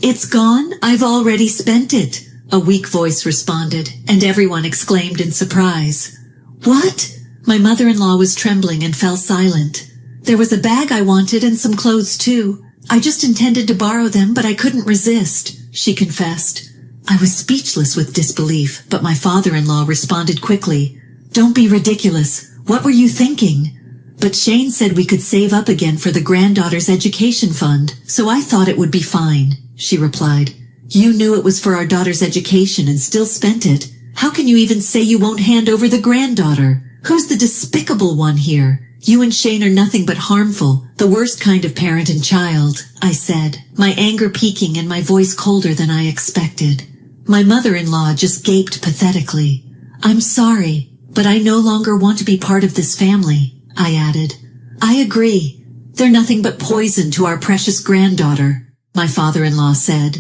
It's gone? I've already spent it. a weak voice responded, and everyone exclaimed in surprise. What? My mother-in-law was trembling and fell silent. There was a bag I wanted and some clothes too. I just intended to borrow them, but I couldn't resist, she confessed. I was speechless with disbelief, but my father-in-law responded quickly. Don't be ridiculous. What were you thinking? But Shane said we could save up again for the granddaughter's education fund, so I thought it would be fine, she replied. You knew it was for our daughter's education and still spent it. How can you even say you won't hand over the granddaughter? Who's the despicable one here? You and Shane are nothing but harmful, the worst kind of parent and child, I said, my anger peaking and my voice colder than I expected. My mother-in-law just gaped pathetically. I'm sorry, but I no longer want to be part of this family, I added. I agree. They're nothing but poison to our precious granddaughter, my father-in-law said.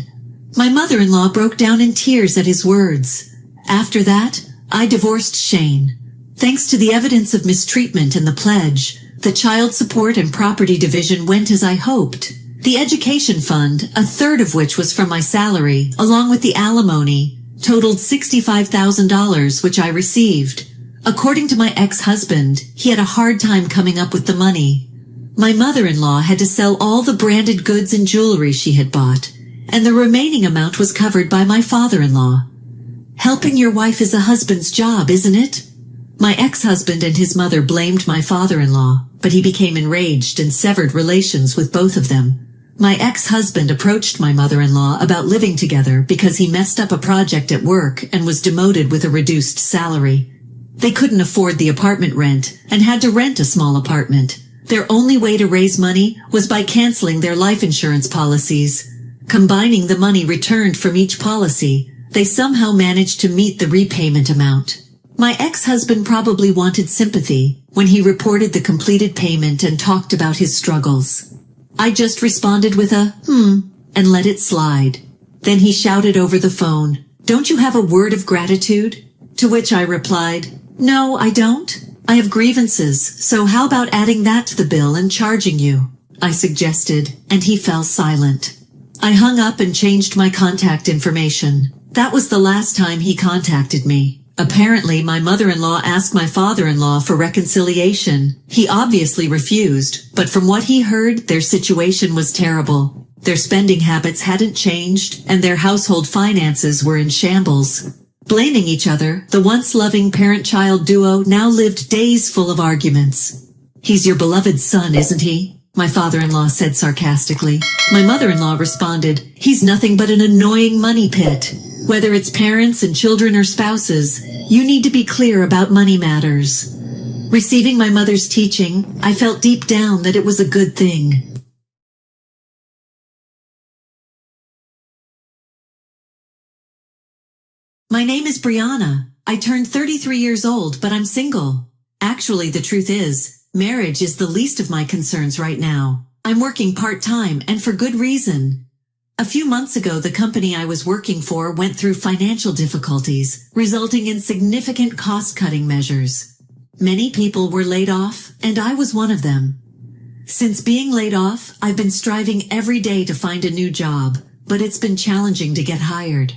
My mother-in-law broke down in tears at his words. After that, I divorced Shane. Thanks to the evidence of mistreatment and the pledge, the child support and property division went as I hoped. The education fund, a third of which was from my salary, along with the alimony, totaled $65,000 which I received. According to my ex-husband, he had a hard time coming up with the money. My mother-in-law had to sell all the branded goods and jewelry she had bought, and the remaining amount was covered by my father-in-law. Helping your wife is a husband's job, isn't it? My ex-husband and his mother blamed my father-in-law, but he became enraged and severed relations with both of them. My ex-husband approached my mother-in-law about living together because he messed up a project at work and was demoted with a reduced salary. They couldn't afford the apartment rent and had to rent a small apartment. Their only way to raise money was by canceling their life insurance policies. Combining the money returned from each policy, they somehow managed to meet the repayment amount. My ex-husband probably wanted sympathy when he reported the completed payment and talked about his struggles. I just responded with a, and let it slide. Then he shouted over the phone, "Don't you have a word of gratitude?" To which I replied, "No, I don't. I have grievances, so how about adding that to the bill and charging you?" I suggested, and he fell silent. I hung up and changed my contact information. That was the last time he contacted me. Apparently, my mother-in-law asked my father-in-law for reconciliation. He obviously refused, but from what he heard, their situation was terrible. Their spending habits hadn't changed, and their household finances were in shambles. Blaming each other, the once loving parent-child duo now lived days full of arguments. "He's your beloved son, isn't he?" my father-in-law said sarcastically. My mother-in-law responded, "He's nothing but an annoying money pit. Whether it's parents and children or spouses, you need to be clear about money matters." Receiving my mother's teaching, I felt deep down that it was a good thing. My name is Brianna. I turned 33 years old, but I'm single. Actually, the truth is, marriage is the least of my concerns right now. I'm working part-time and for good reason. A few months ago, the company I was working for went through financial difficulties, resulting in significant cost-cutting measures. Many people were laid off, and I was one of them. Since being laid off, I've been striving every day to find a new job, but it's been challenging to get hired.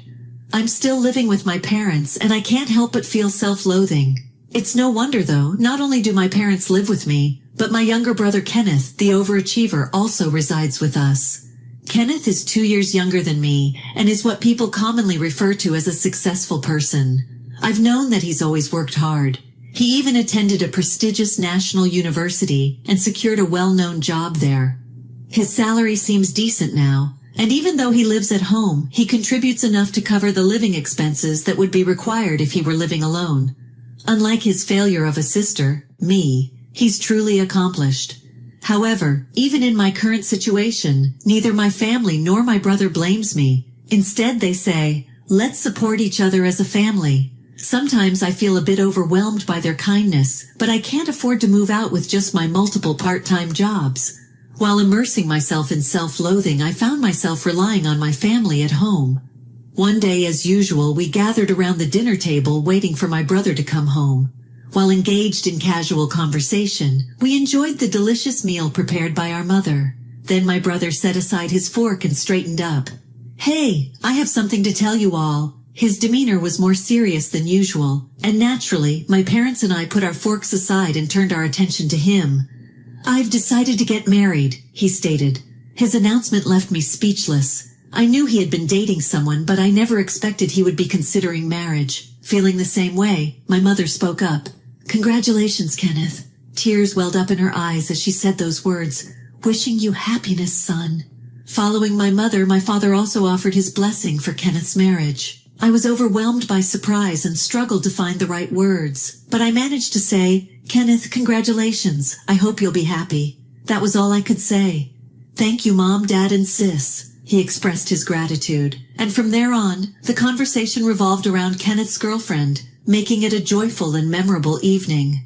I'm still living with my parents, and I can't help but feel self-loathing. It's no wonder, though, not only do my parents live with me, but my younger brother Kenneth, the overachiever, also resides with us. Kenneth is 2 years younger than me, and is what people commonly refer to as a successful person. I've known that he's always worked hard. He even attended a prestigious national university and secured a well-known job there. His salary seems decent now, and even though he lives at home, he contributes enough to cover the living expenses that would be required if he were living alone. Unlike his failure of a sister, me, he's truly accomplished. However, even in my current situation, neither my family nor my brother blames me. Instead, they say, "Let's support each other as a family." Sometimes I feel a bit overwhelmed by their kindness, but I can't afford to move out with just my multiple part-time jobs. While immersing myself in self-loathing, I found myself relying on my family at home. One day, as usual, we gathered around the dinner table waiting for my brother to come home. While engaged in casual conversation, we enjoyed the delicious meal prepared by our mother. Then my brother set aside his fork and straightened up. "Hey, I have something to tell you all. His demeanor was more serious than usual, and naturally, my parents and I put our forks aside and turned our attention to him. "I've decided to get married," he stated. His announcement left me speechless. I knew he had been dating someone, but I never expected he would be considering marriage. Feeling the same way, my mother spoke up. "Congratulations, Kenneth." Tears welled up in her eyes as she said those words. "Wishing you happiness, son." Following my mother, my father also offered his blessing for Kenneth's marriage. I was overwhelmed by surprise and struggled to find the right words, but I managed to say, "Kenneth, congratulations. I hope you'll be happy." That was all I could say. "Thank you, Mom, Dad, and Sis." He expressed his gratitude, and from there on, the conversation revolved around Kenneth's girlfriend, making it a joyful and memorable evening.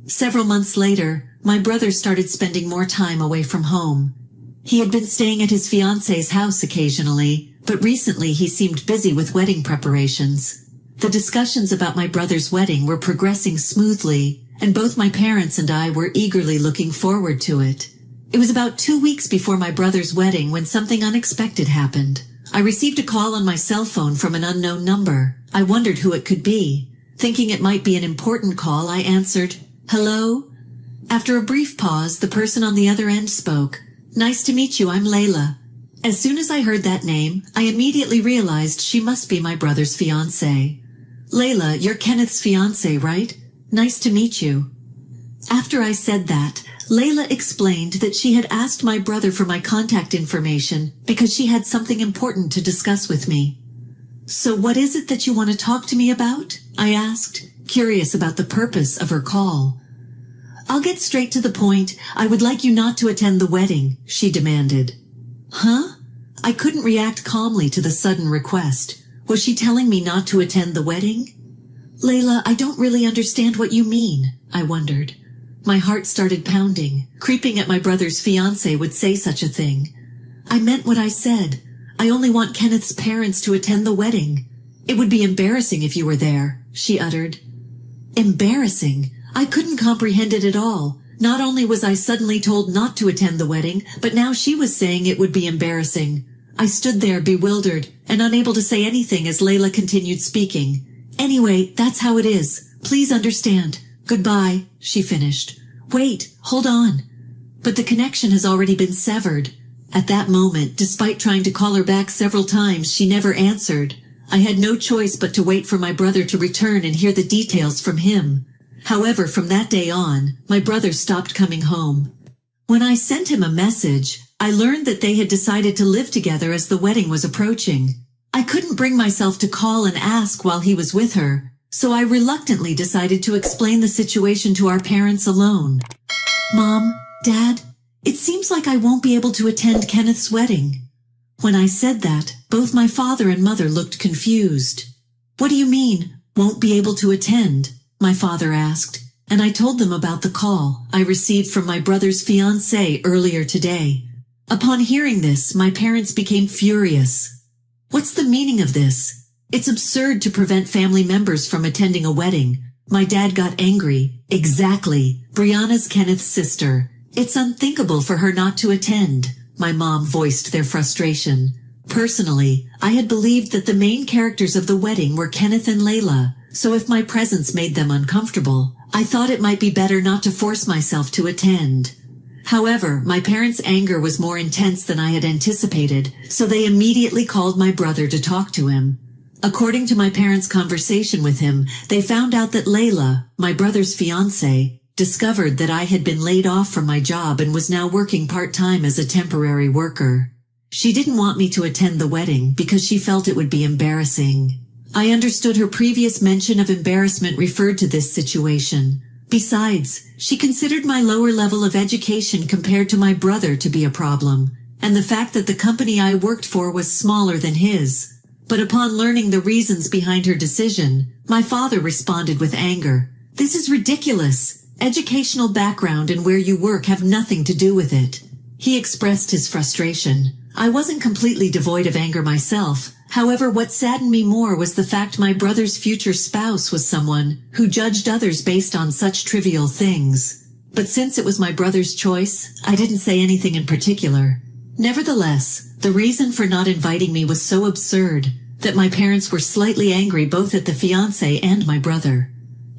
Several months later, my brother started spending more time away from home. He had been staying at his fiancée's house occasionally, but recently he seemed busy with wedding preparations. The discussions about my brother's wedding were progressing smoothly, and both my parents and I were eagerly looking forward to it. It was about 2 weeks before my brother's wedding when something unexpected happened. I received a call on my cell phone from an unknown number. I wondered who it could be. Thinking it might be an important call, I answered, "Hello?" After a brief pause, the person on the other end spoke. "Nice to meet you, I'm Layla." As soon as I heard that name, I immediately realized she must be my brother's fiancée. "Layla, you're Kenneth's fiancée, right? Nice to meet you." After I said that, Layla explained that she had asked my brother for my contact information because she had something important to discuss with me. "So what is it that you want to talk to me about?" I asked, curious about the purpose of her call. "I'll get straight to the point. I would like you not to attend the wedding," she demanded. Huh? I couldn't react calmly to the sudden request. Was she telling me not to attend the wedding? "Layla, I don't really understand what you mean," I wondered. My heart started pounding. Creeping at my brother's fiancé would say such a thing. "I meant what I said. I only want Kenneth's parents to attend the wedding. It would be embarrassing if you were there," she uttered. Embarrassing? I couldn't comprehend it at all. Not only was I suddenly told not to attend the wedding, but now she was saying it would be embarrassing. I stood there bewildered and unable to say anything as Layla continued speaking. "Anyway, that's how it is. Please understand. Goodbye," she finished. "Wait, hold on." But the connection has already been severed. At that moment, despite trying to call her back several times, she never answered. I had no choice but to wait for my brother to return and hear the details from him. However, from that day on, my brother stopped coming home. When I sent him a message, I learned that they had decided to live together as the wedding was approaching. I couldn't bring myself to call and ask while he was with her, so I reluctantly decided to explain the situation to our parents alone. "Mom, Dad, it seems like I won't be able to attend Kenneth's wedding." When I said that, both my father and mother looked confused. "What do you mean, won't be able to attend?" my father asked, and I told them about the call I received from my brother's fiancée earlier today. Upon hearing this, my parents became furious. "What's the meaning of this? It's absurd to prevent family members from attending a wedding." My dad got angry. "Exactly. Brianna's Kenneth's sister. It's unthinkable for her not to attend." My mom voiced their frustration. Personally, I had believed that the main characters of the wedding were Kenneth and Layla, so if my presence made them uncomfortable, I thought it might be better not to force myself to attend. However, my parents' anger was more intense than I had anticipated, so they immediately called my brother to talk to him. According to my parents' conversation with him, they found out that Layla, my brother's fiancée, discovered that I had been laid off from my job and was now working part-time as a temporary worker. She didn't want me to attend the wedding because she felt it would be embarrassing. I understood her previous mention of embarrassment referred to this situation. Besides, she considered my lower level of education compared to my brother to be a problem, and the fact that the company I worked for was smaller than his. But upon learning the reasons behind her decision, my father responded with anger. "This is ridiculous. Educational background and where you work have nothing to do with it." He expressed his frustration. I wasn't completely devoid of anger myself. However, what saddened me more was the fact my brother's future spouse was someone who judged others based on such trivial things. But since it was my brother's choice, I didn't say anything in particular. Nevertheless, the reason for not inviting me was so absurd that my parents were slightly angry both at the fiancé and my brother.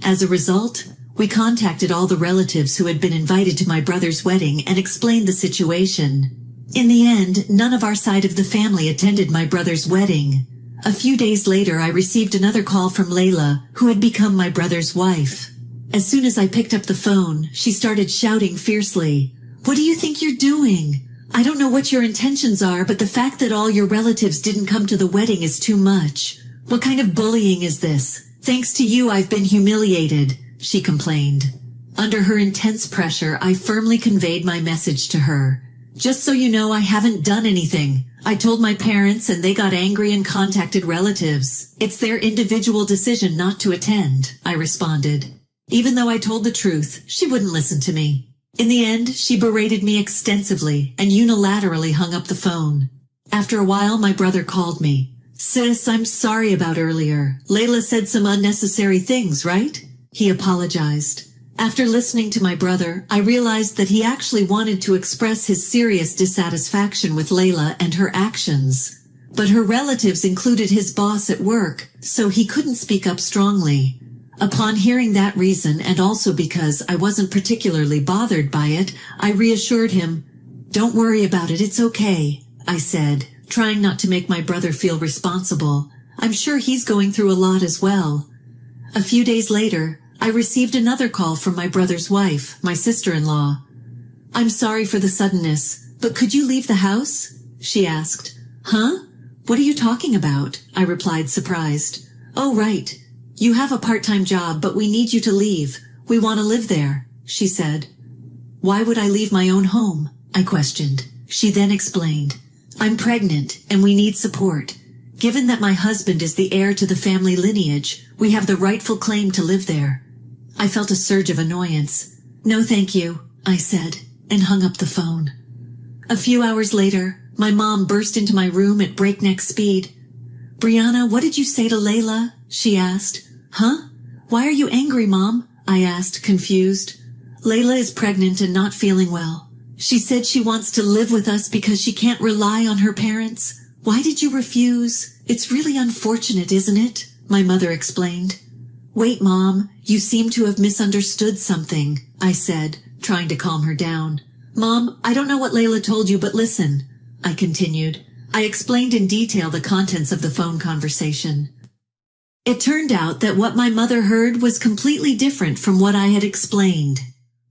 As a result, we contacted all the relatives who had been invited to my brother's wedding and explained the situation. In the end, none of our side of the family attended my brother's wedding. A few days later, I received another call from Layla, who had become my brother's wife. As soon as I picked up the phone, she started shouting fiercely, "What do you think you're doing? I don't know what your intentions are, but the fact that all your relatives didn't come to the wedding is too much. What kind of bullying is this? Thanks to you, I've been humiliated," she complained. Under her intense pressure, I firmly conveyed my message to her. "Just so you know, I haven't done anything. I told my parents and they got angry and contacted relatives. It's their individual decision not to attend," I responded. Even though I told the truth, she wouldn't listen to me. In the end, she berated me extensively and unilaterally hung up the phone. After a while, my brother called me. "Sis, I'm sorry about earlier. Layla said some unnecessary things, right?" He apologized. After listening to my brother, I realized that he actually wanted to express his serious dissatisfaction with Layla and her actions. But her relatives included his boss at work, so he couldn't speak up strongly. Upon hearing that reason, and also because I wasn't particularly bothered by it, I reassured him. "Don't worry about it, it's okay," I said, trying not to make my brother feel responsible. I'm sure he's going through a lot as well. A few days later, I received another call from my brother's wife, my sister-in-law. "I'm sorry for the suddenness, but could you leave the house?" she asked. "Huh? What are you talking about?" I replied, surprised. "Oh, right. You have a part-time job, but we need you to leave. We want to live there," she said. "Why would I leave my own home?" I questioned. She then explained, "I'm pregnant and we need support. Given that my husband is the heir to the family lineage, we have the rightful claim to live there." I felt a surge of annoyance. "No, thank you," I said, and hung up the phone. A few hours later, my mom burst into my room at breakneck speed. "Brianna, what did you say to Layla?" she asked. "Huh? Why are you angry, Mom?" I asked, confused. "Layla is pregnant and not feeling well. She said she wants to live with us because she can't rely on her parents. Why did you refuse? It's really unfortunate, isn't it?" my mother explained. "Wait, Mom, you seem to have misunderstood something," I said, trying to calm her down. "Mom, I don't know what Layla told you, but listen," I continued. I explained in detail the contents of the phone conversation. It turned out that what my mother heard was completely different from what I had explained.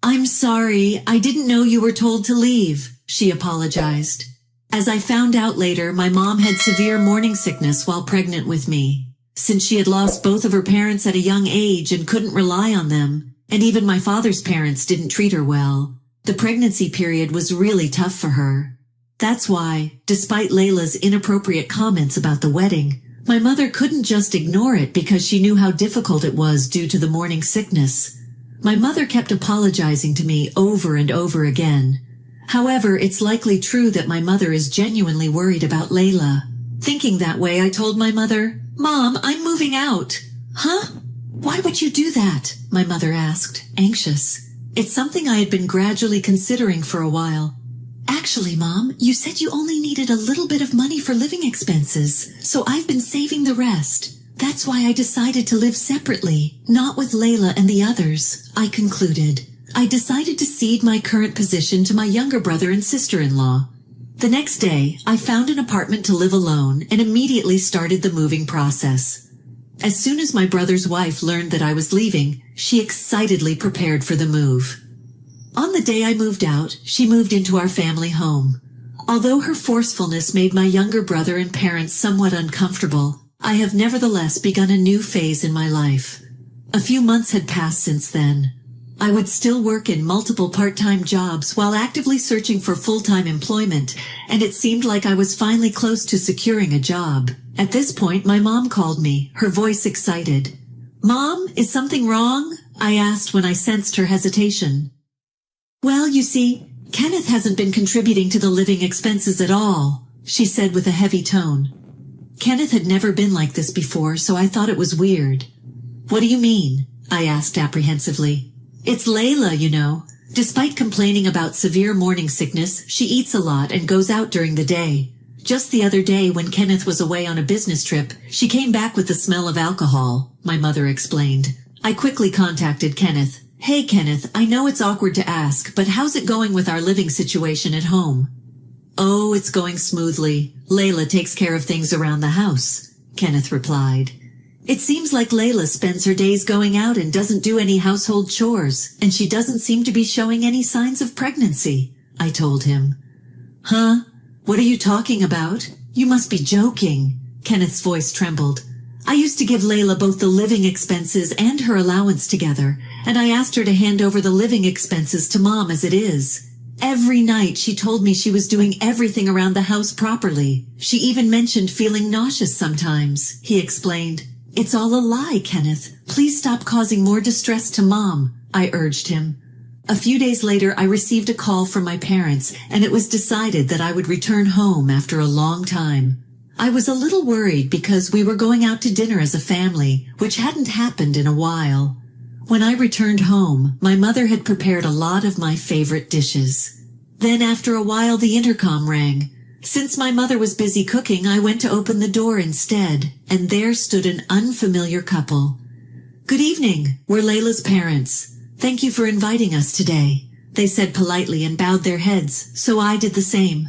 "I'm sorry, I didn't know you were told to leave," she apologized. As I found out later, my mom had severe morning sickness while pregnant with me. Since she had lost both of her parents at a young age and couldn't rely on them, and even my father's parents didn't treat her well, the pregnancy period was really tough for her. That's why, despite Layla's inappropriate comments about the wedding, my mother couldn't just ignore it because she knew how difficult it was due to the morning sickness. My mother kept apologizing to me over and over again. However, it's likely true that my mother is genuinely worried about Layla. Thinking that way, I told my mother, "Mom, I'm moving out." "Huh? Why would you do that?" my mother asked, anxious. It's something I had been gradually considering for a while. "Actually, Mom, you said you only needed a little bit of money for living expenses, so I've been saving the rest. That's why I decided to live separately, not with Layla and the others," I concluded. I decided to cede my current position to my younger brother and sister-in-law. The next day, I found an apartment to live alone and immediately started the moving process. As soon as my brother's wife learned that I was leaving, she excitedly prepared for the move. On the day I moved out, she moved into our family home. Although her forcefulness made my younger brother and parents somewhat uncomfortable, I have nevertheless begun a new phase in my life. A few months had passed since then. I would still work in multiple part-time jobs while actively searching for full-time employment, and it seemed like I was finally close to securing a job. At this point, my mom called me, her voice excited. "Mom, is something wrong?" I asked when I sensed her hesitation. "Well, you see, Kenneth hasn't been contributing to the living expenses at all," she said with a heavy tone. Kenneth had never been like this before, so I thought it was weird. "What do you mean?" I asked apprehensively. "It's Layla, you know. Despite complaining about severe morning sickness, she eats a lot and goes out during the day. Just the other day when Kenneth was away on a business trip, she came back with the smell of alcohol, my mother explained. I quickly contacted Kenneth. Hey Kenneth, I know it's awkward to ask, but how's it going with our living situation at home? Oh, it's going smoothly. Layla takes care of things around the house, Kenneth replied. It seems like Layla spends her days going out and doesn't do any household chores, and she doesn't seem to be showing any signs of pregnancy, I told him. Huh? What are you talking about? You must be joking. Kenneth's voice trembled. I used to give Layla both the living expenses and her allowance together, and I asked her to hand over the living expenses to Mom as it is. Every night she told me she was doing everything around the house properly. She even mentioned feeling nauseous sometimes, he explained. It's all a lie, Kenneth. Please stop causing more distress to Mom, I urged him. A few days later, I received a call from my parents, and it was decided that I would return home after a long time. I was a little worried because we were going out to dinner as a family, which hadn't happened in a while. When I returned home, my mother had prepared a lot of my favorite dishes. Then after a while, the intercom rang. Since my mother was busy cooking, I went to open the door instead, and there stood an unfamiliar couple. Good evening, we're Layla's parents. Thank you for inviting us today, they said politely and bowed their heads, so I did the same.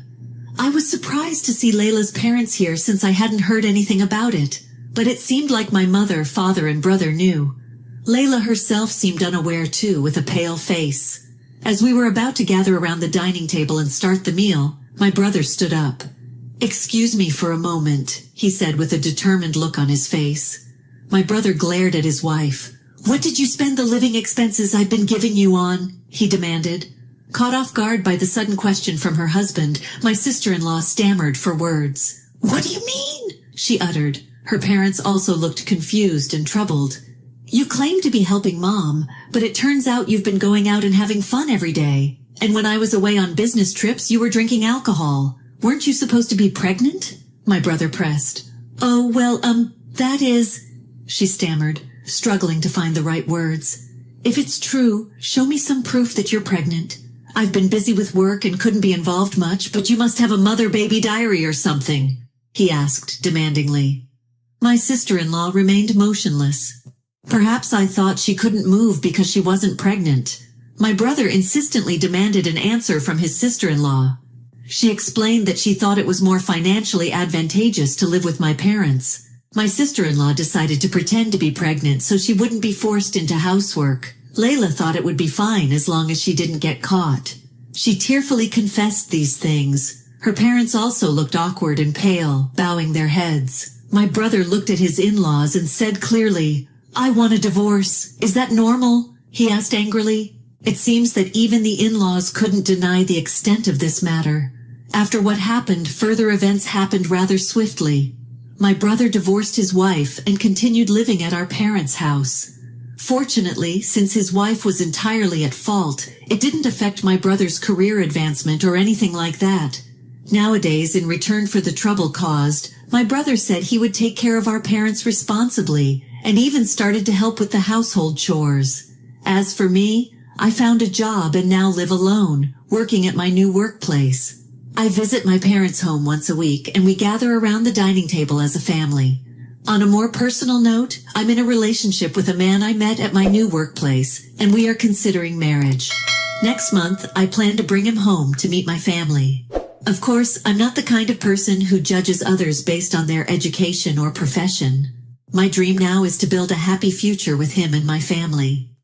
I was surprised to see Layla's parents here since I hadn't heard anything about it, but it seemed like my mother, father, and brother knew. Layla herself seemed unaware too, with a pale face. As we were about to gather around the dining table and start the meal, my brother stood up. Excuse me for a moment, he said with a determined look on his face. My brother glared at his wife. What did you spend the living expenses I've been giving you on? He demanded. Caught off guard by the sudden question from her husband, my sister-in-law stammered for words. What do you mean? She uttered. Her parents also looked confused and troubled. You claim to be helping Mom, but it turns out you've been going out and having fun every day. And when I was away on business trips, you were drinking alcohol. Weren't you supposed to be pregnant? My brother pressed. Oh, well, that is, she stammered, struggling to find the right words. If it's true, show me some proof that you're pregnant. I've been busy with work and couldn't be involved much, but you must have a mother-baby diary or something, he asked demandingly. My sister-in-law remained motionless. Perhaps I thought she couldn't move because she wasn't pregnant. My brother insistently demanded an answer from his sister-in-law. She explained that she thought it was more financially advantageous to live with my parents. My sister-in-law decided to pretend to be pregnant so she wouldn't be forced into housework. Layla thought it would be fine as long as she didn't get caught. She tearfully confessed these things. Her parents also looked awkward and pale, bowing their heads. My brother looked at his in-laws and said clearly, I want a divorce. Is that normal? He asked angrily. It seems that even the in-laws couldn't deny the extent of this matter. After what happened, further events happened rather swiftly. My brother divorced his wife and continued living at our parents' house. Fortunately, since his wife was entirely at fault, it didn't affect my brother's career advancement or anything like that. Nowadays, in return for the trouble caused, my brother said he would take care of our parents responsibly and even started to help with the household chores. As for me, I found a job and now live alone, working at my new workplace. I visit my parents' home once a week and we gather around the dining table as a family. On a more personal note, I'm in a relationship with a man I met at my new workplace and we are considering marriage. Next month, I plan to bring him home to meet my family. Of course, I'm not the kind of person who judges others based on their education or profession. My dream now is to build a happy future with him and my family.